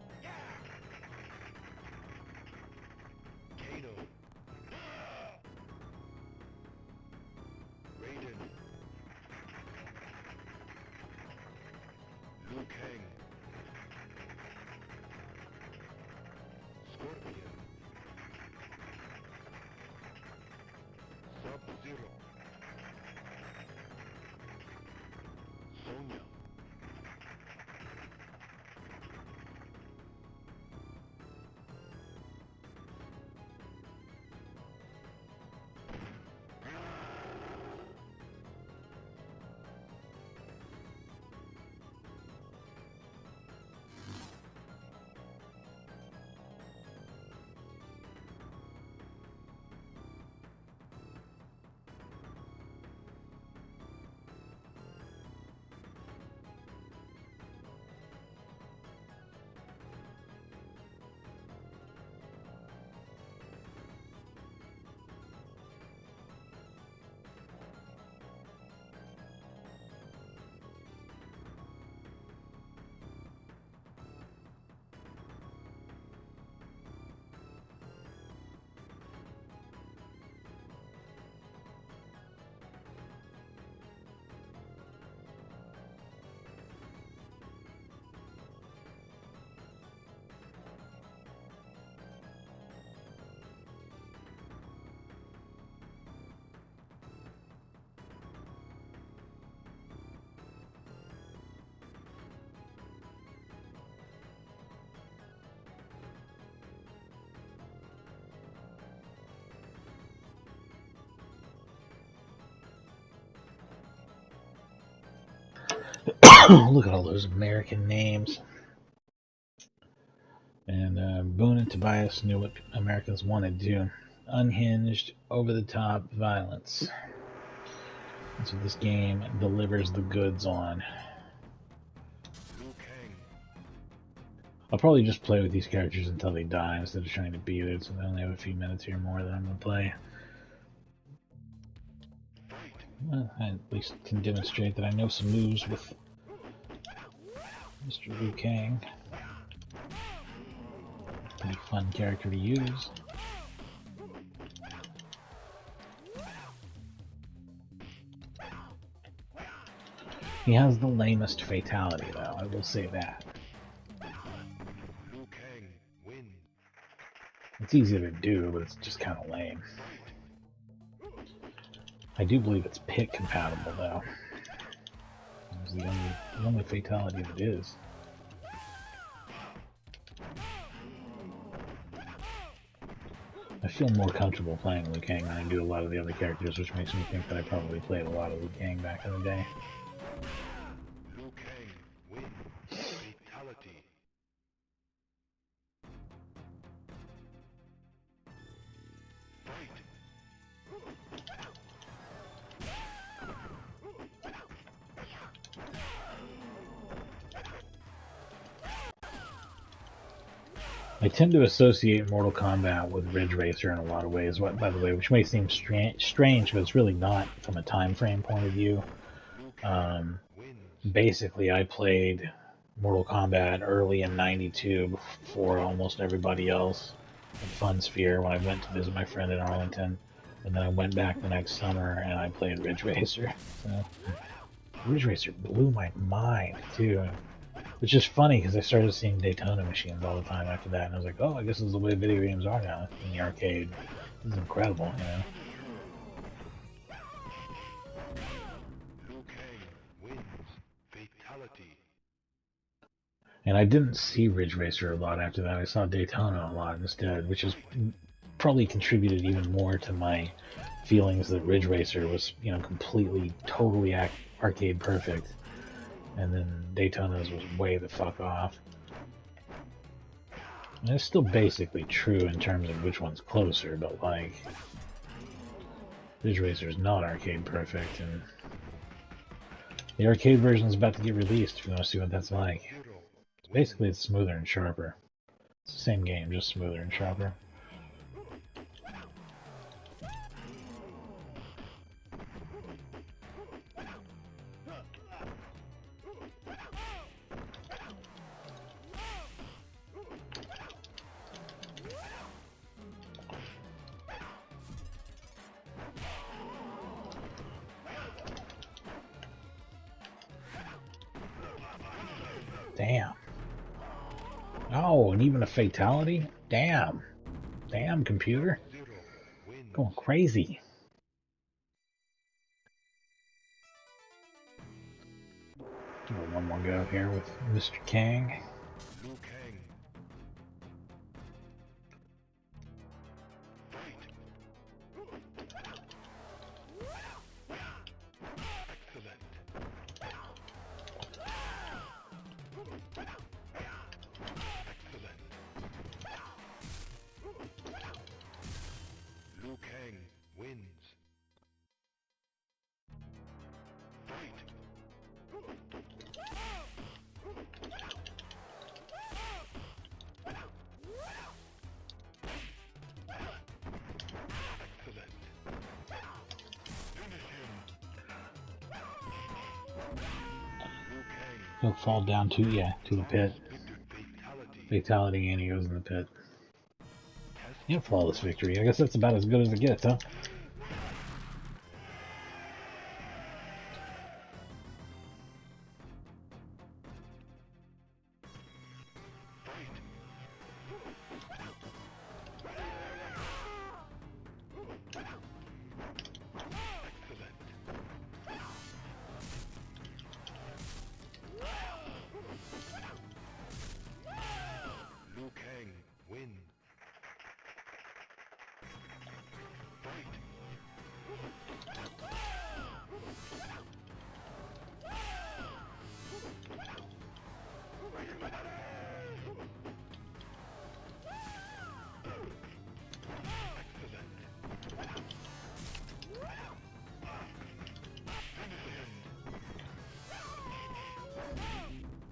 Kano. Raiden. Liu Kang. Scorpion. Sub-Zero. Sonya. Look at all those American names. And Boone and Tobias knew what Americans wanted to. Unhinged, over-the-top violence. That's what this game delivers the goods on. Liu Kang. I'll probably just play with these characters until they die instead of trying to beat it, so I only have a few minutes here more that I'm going to play. Well, I at least can demonstrate that I know some moves with Mr. Liu Kang. Pretty fun character to use. He has the lamest fatality, though, I will say that. Liu Kang win. It's easy to do, but it's just kind of lame. I do believe it's pit compatible, though. It's the only fatality that is. I feel more comfortable playing Liu Kang than I do a lot of the other characters, which makes me think that I probably played a lot of Liu Kang back in the day. Liu Kang wins. Fatality. Fight. I tend to associate Mortal Kombat with Ridge Racer in a lot of ways, by the way, which may seem strange, but it's really not from a time frame point of view. Liu Kang wins. Basically, I played Mortal Kombat early in '92 before almost everybody else at Fun Sphere when I went to visit my friend in Arlington. And then I went back the next summer and I played Ridge Racer. So, Ridge Racer blew my mind, too. Which is funny because I started seeing Daytona machines all the time after that, and I was like, oh, I guess this is the way video games are now in the arcade. This is incredible, you know? Liu Kang wins. Fatality. And I didn't see Ridge Racer a lot after that. I saw Daytona a lot instead, which has probably contributed even more to my feelings that Ridge Racer was, you know, completely, totally arcade perfect. And then Daytona's was way the fuck off. And it's still basically true in terms of which one's closer, but like, Ridge Racer is not arcade perfect, and the arcade version is about to get released if you want to see what that's like. Basically, it's smoother and sharper. It's the same game, just smoother and sharper. Damn. Oh, and even a fatality? Damn. Damn, computer. Going crazy. Give it one more go here with Mr. Kang. Liu Kang. Excellent. Excellent. Liu Kang wins. Fight. Excellent. Finish him. Liu Kang. He'll fall down to, yeah, to the pit. Fatality. Fatality, and he goes in the pit. Yeah, flawless victory. I guess that's about as good as it gets, huh? Liu Kang wins. Fight.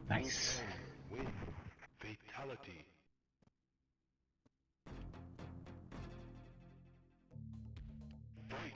Nice. Win. Fatality. Fight.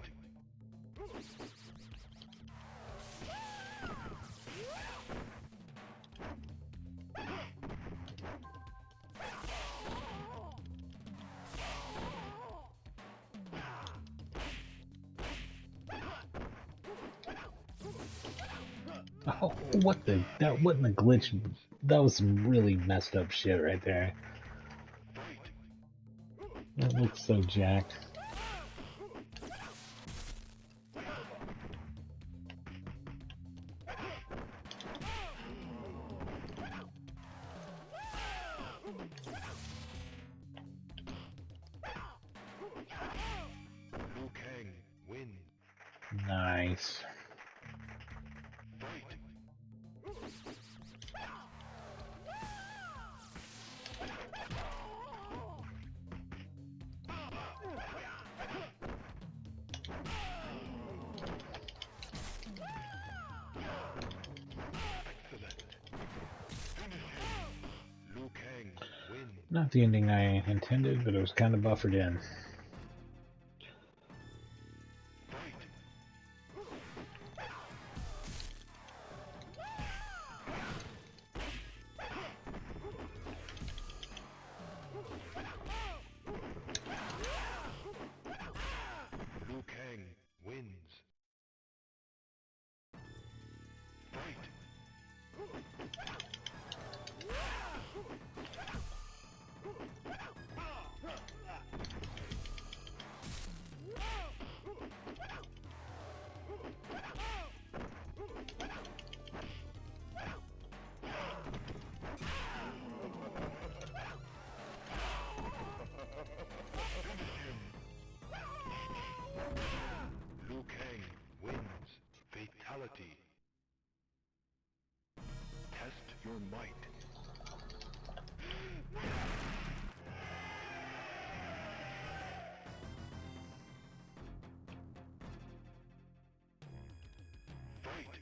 Oh, what the, that wasn't a glitch. That was some really messed up shit right there. That looks so jacked. Liu Kang wins. Nice. Fight. Fight! Excellent. Finish him. Liu Kang wins. Not the ending I intended, but it was kind of buffered in. Fight! Liu Kang wins. Fight! Liu Kang wins. Fatality. Test your might. Fight!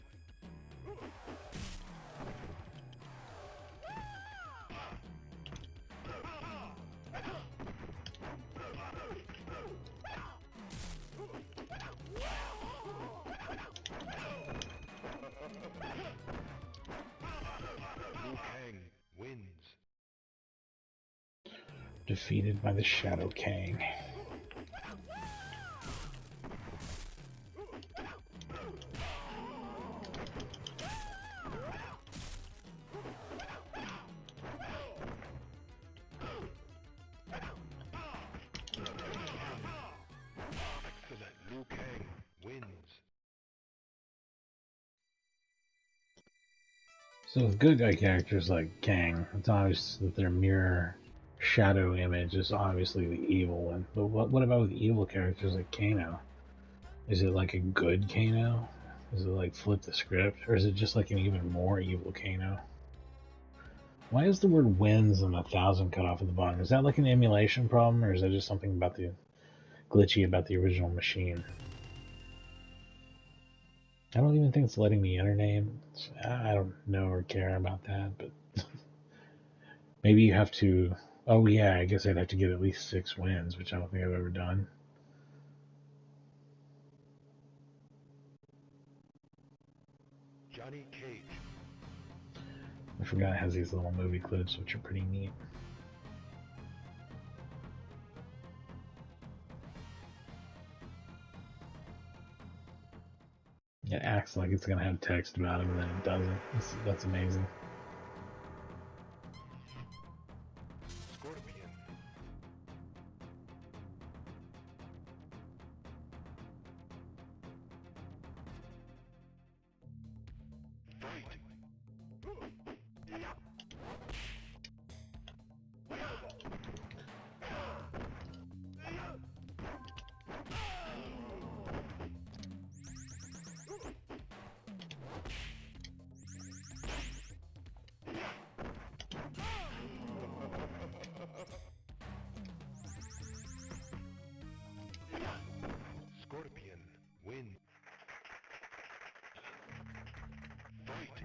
Liu Kang wins. Defeated by the Shadow Kang. Excellent. Liu Kang wins. So with good guy characters like Kang, it's obvious that their mirror shadow image is obviously the evil one. But what about with evil characters like Kano? Is it like a good Kano? Is it like flip the script? Or is it just like an even more evil Kano? Why is the word wins and 1,000 cut off at the bottom? Is that like an emulation problem, or is that just something about the glitchy about the original machine? I don't even think it's letting me enter name. I don't know or care about that, but maybe you have to. Oh yeah, I guess I'd have to get at least 6 wins, which I don't think I've ever done. Johnny Cage. I forgot it has these little movie clips, which are pretty neat. It acts like it's gonna have text about it, and then it doesn't. That's amazing. Scorpion. Fight! Scorpion win. Fight!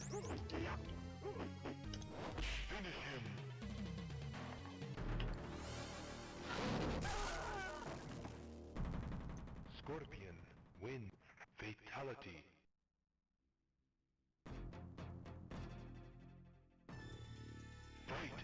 Excellent. Finish him. Scorpion win. Fatality. Fight!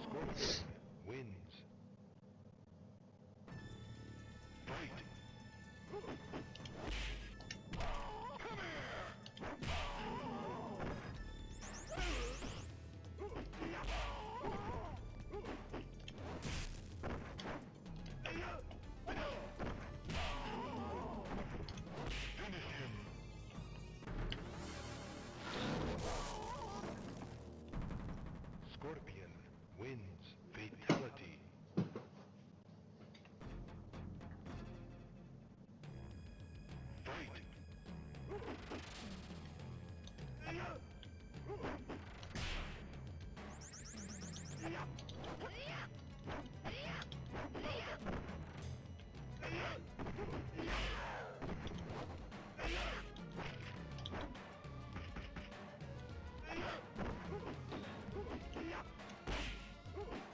Scorpion wins.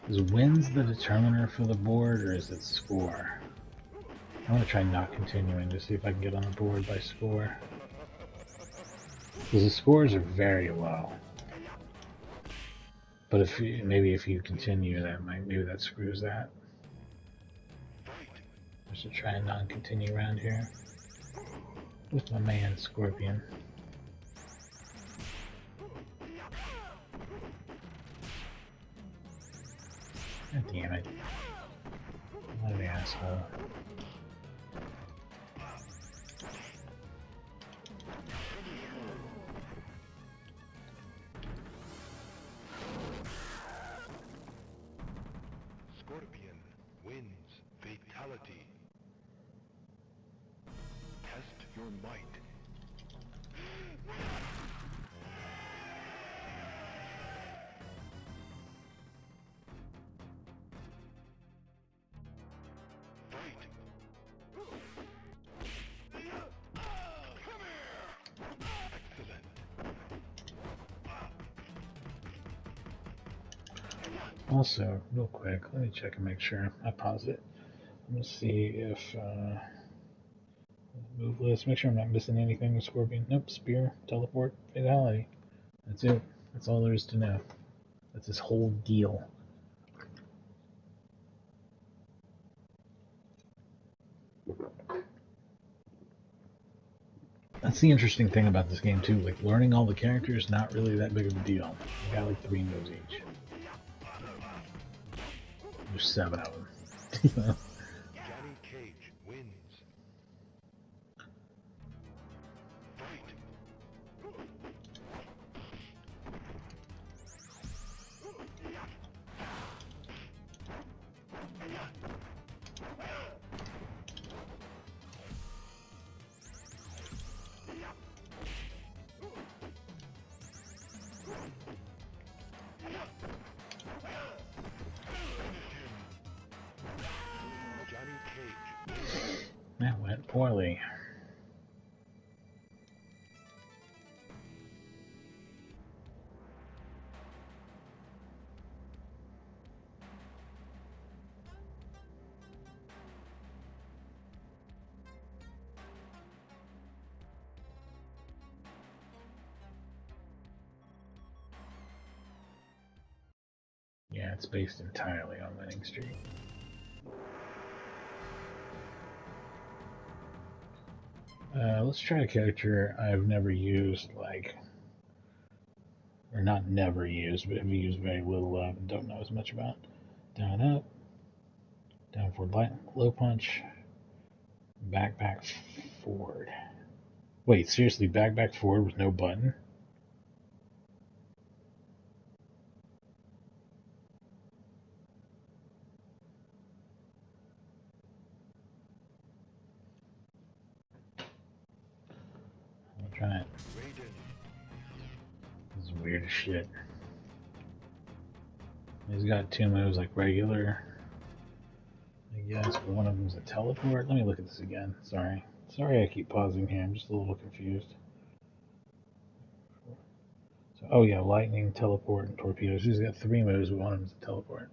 Is wins the determiner for the board, or is it score? I want to try not continuing to see if I can get on the board by score. Because the scores are very low. But if you, maybe if you continue, that might, maybe that screws that. I should try and non-continue around here with my man Scorpion. God damn it! What an asshole! Scorpion wins fatality. Test your might. Also, real quick, let me check and make sure. I pause it. I'm gonna see if move list. Make sure I'm not missing anything with Scorpion. Nope. Spear, teleport, fatality. That's it. That's all there is to know. That's his whole deal. That's the interesting thing about this game too. Like learning all the characters, not really that big of a deal. I got like 3 moves each. There's 7 of them. Johnny Cage wins. Johnny Cage. That went poorly. Yeah, it's based entirely on winning streak. Let's try a character I've never used, like, or not never used, but have used very little of and don't know as much about. Down up, down forward light, low punch, back forward. Wait, seriously, back forward with no button? I'll try it. This is weird as shit. He's got 2 moves like regular, I guess, but one of them's a teleport. Let me look at this again. Sorry I keep pausing here. I'm just a little confused. So, oh yeah, lightning, teleport, and torpedoes. He's got 3 moves, but one of them's a teleport.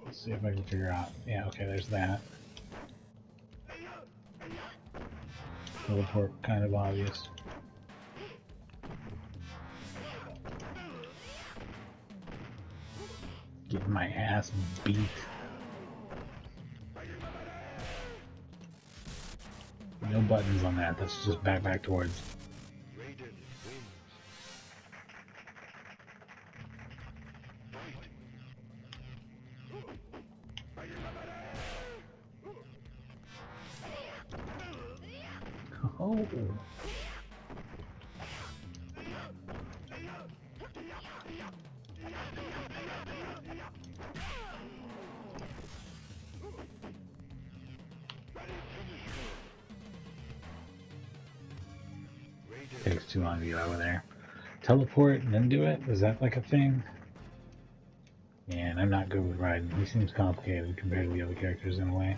Let's see if I can figure out. Yeah, okay, there's that. Teleport, kind of obvious. Getting my ass beat. No buttons on that. That's just back towards. Oh. Takes too long to get over there. Teleport and then do it? Is that like a thing? Man, I'm not good with riding. He seems complicated compared to the other characters in a way.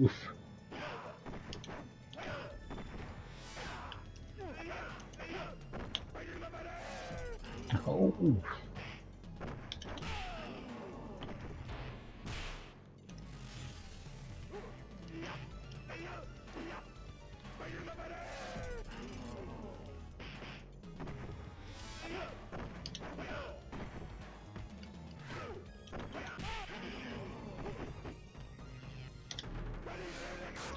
Oof. Oh.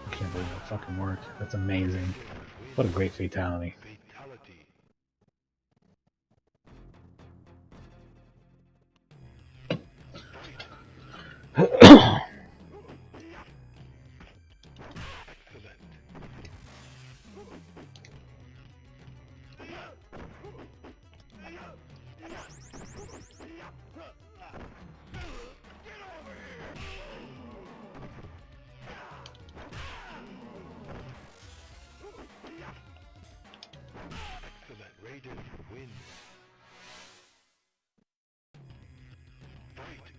I can't believe that fucking worked. That's amazing. What a great fatality. Fatality. Excellent. Excellent. Raiden wins. Fight.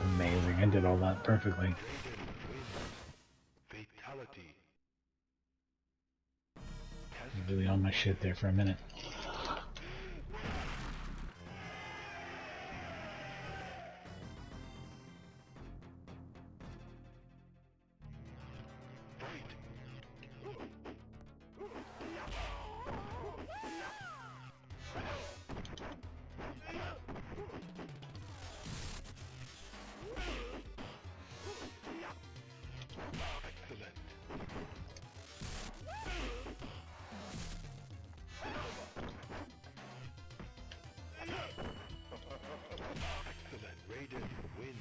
Amazing. I did all that perfectly. Raiden wins. Fatality. Test Really on my shit there for a minute. excellent. Excellent. Raiden wins.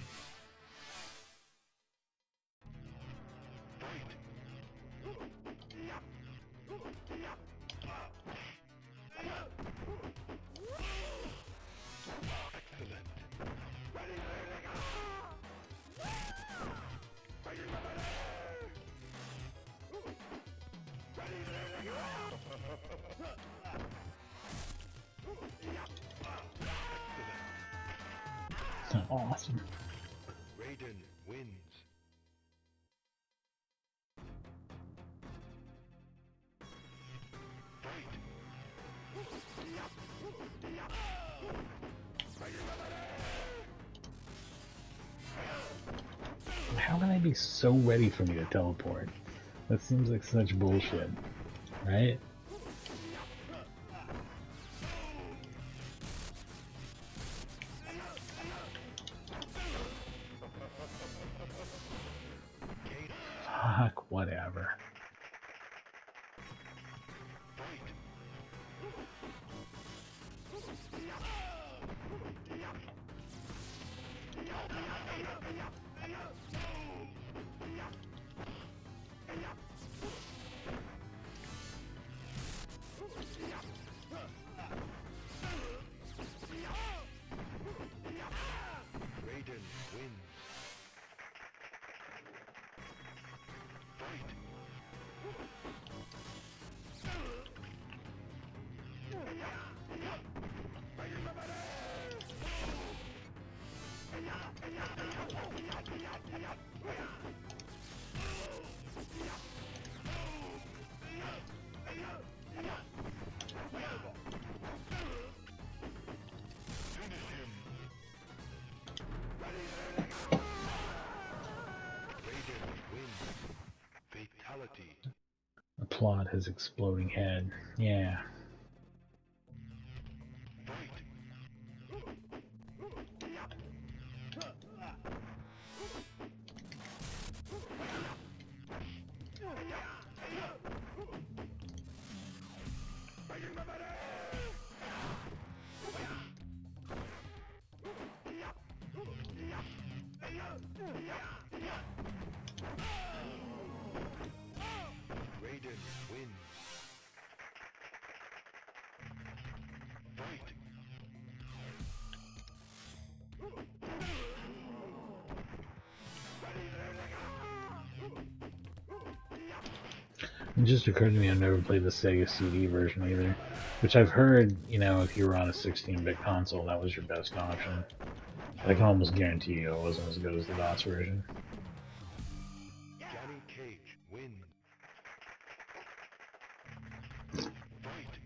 Fight. Excellent. Awesome. Raiden wins. How can I be so ready for me to teleport? That seems like such bullshit, right? Fuck, whatever. Raiden wins. Fight. Raiden wins. Fatality. Applaud his exploding head. Yeah. Fight. Raiden wins. Fight. It just occurred to me I've never played the Sega CD version either, which I've heard, if you were on a 16-bit console, that was your best option. But I can almost guarantee you it wasn't as good as the DOS version. Johnny Cage wins. Fight.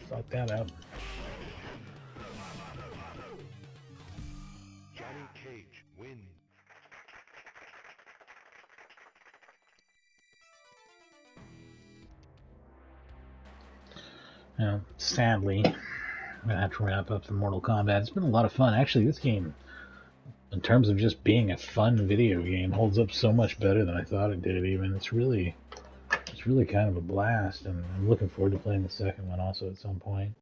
Fuck that up. Johnny Cage wins. Sadly, I'm gonna have to wrap up the Mortal Kombat. It's been a lot of fun. Actually, this game, in terms of just being a fun video game, holds up so much better than I thought it did. Even it's really kind of a blast, and I'm looking forward to playing the second one also at some point.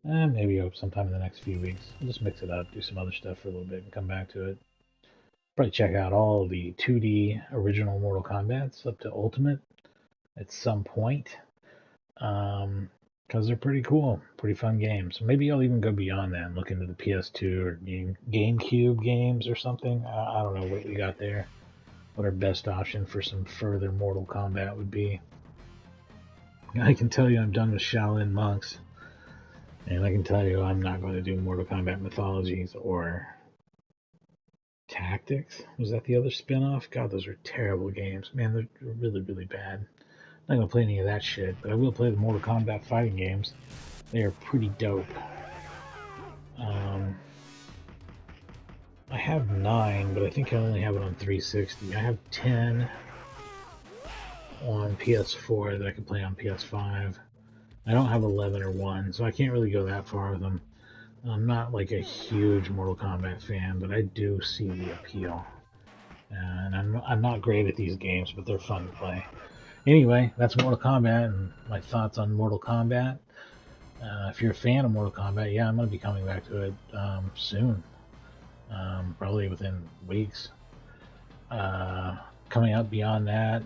Maybe sometime in the next few weeks. I'll just mix it up, do some other stuff for a little bit, and come back to it. Probably check out all the 2D original Mortal Kombats up to Ultimate at some point. Because they're pretty cool, pretty fun games. Maybe I'll even go beyond that and look into the PS2 or GameCube games or something. I don't know what we got there. What our best option for some further Mortal Kombat would be. I can tell you I'm done with Shaolin monks. And I can tell you I'm not going to do Mortal Kombat Mythologies or Tactics. Was that the other spin-off? God, those are terrible games. Man, they're really, really bad. I'm not going to play any of that shit, but I will play the Mortal Kombat fighting games. They are pretty dope. I have 9, but I think I only have it on 360. I have 10 on PS4 that I can play on PS5. I don't have 11 or 1, so I can't really go that far with them. I'm not like a huge Mortal Kombat fan, but I do see the appeal. And I'm not great at these games, but they're fun to play. Anyway, that's Mortal Kombat and my thoughts on Mortal Kombat. If you're a fan of Mortal Kombat, yeah, I'm going to be coming back to it soon. Probably within weeks. Coming up beyond that,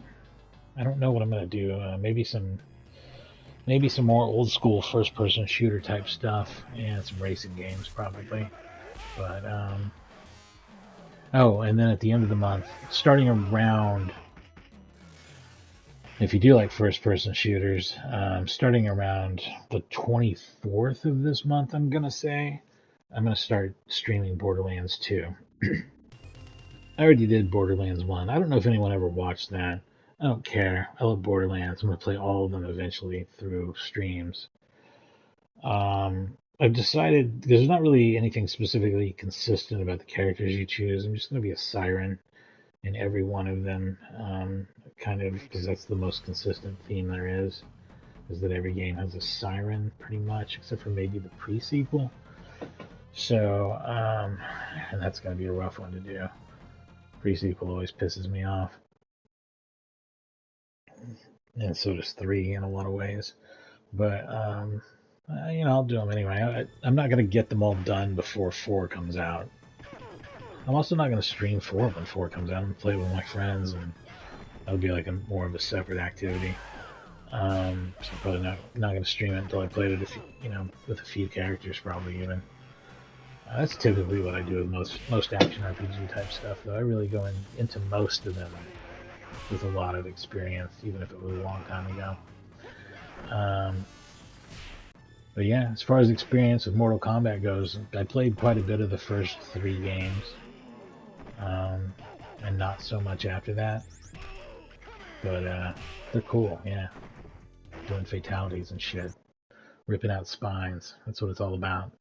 I don't know what I'm going to do. Maybe some more old school first person shooter type stuff and some racing games probably. But oh, and then at the end of the month, starting around, if you do like first person shooters, starting around the 24th of this month, I'm gonna start streaming Borderlands 2. I already did Borderlands 1. I don't know if anyone ever watched that. I don't care. I love Borderlands. I'm going to play all of them eventually through streams. I've decided there's not really anything specifically consistent about the characters you choose. I'm just going to be a siren in every one of them, kind of, because that's the most consistent theme there is that every game has a siren pretty much, except for maybe the pre-sequel. So, and that's going to be a rough one to do. Pre-sequel always pisses me off. And so does 3 in a lot of ways. But, I'll do them anyway. I'm not going to get them all done before 4 comes out. I'm also not going to stream 4 when 4 comes out. I'm going to play with my friends, and that'll be like more of a separate activity. So I'm probably not going to stream it until I played it, with a few characters, probably even. That's typically what I do with most action RPG type stuff, though. I really go into most of them with a lot of experience, even if it was a long time ago. But yeah, as far as experience with Mortal Kombat goes, I played quite a bit of the first 3 games, and not so much after that. But they're cool, yeah. Doing fatalities and shit, ripping out spines. That's what it's all about.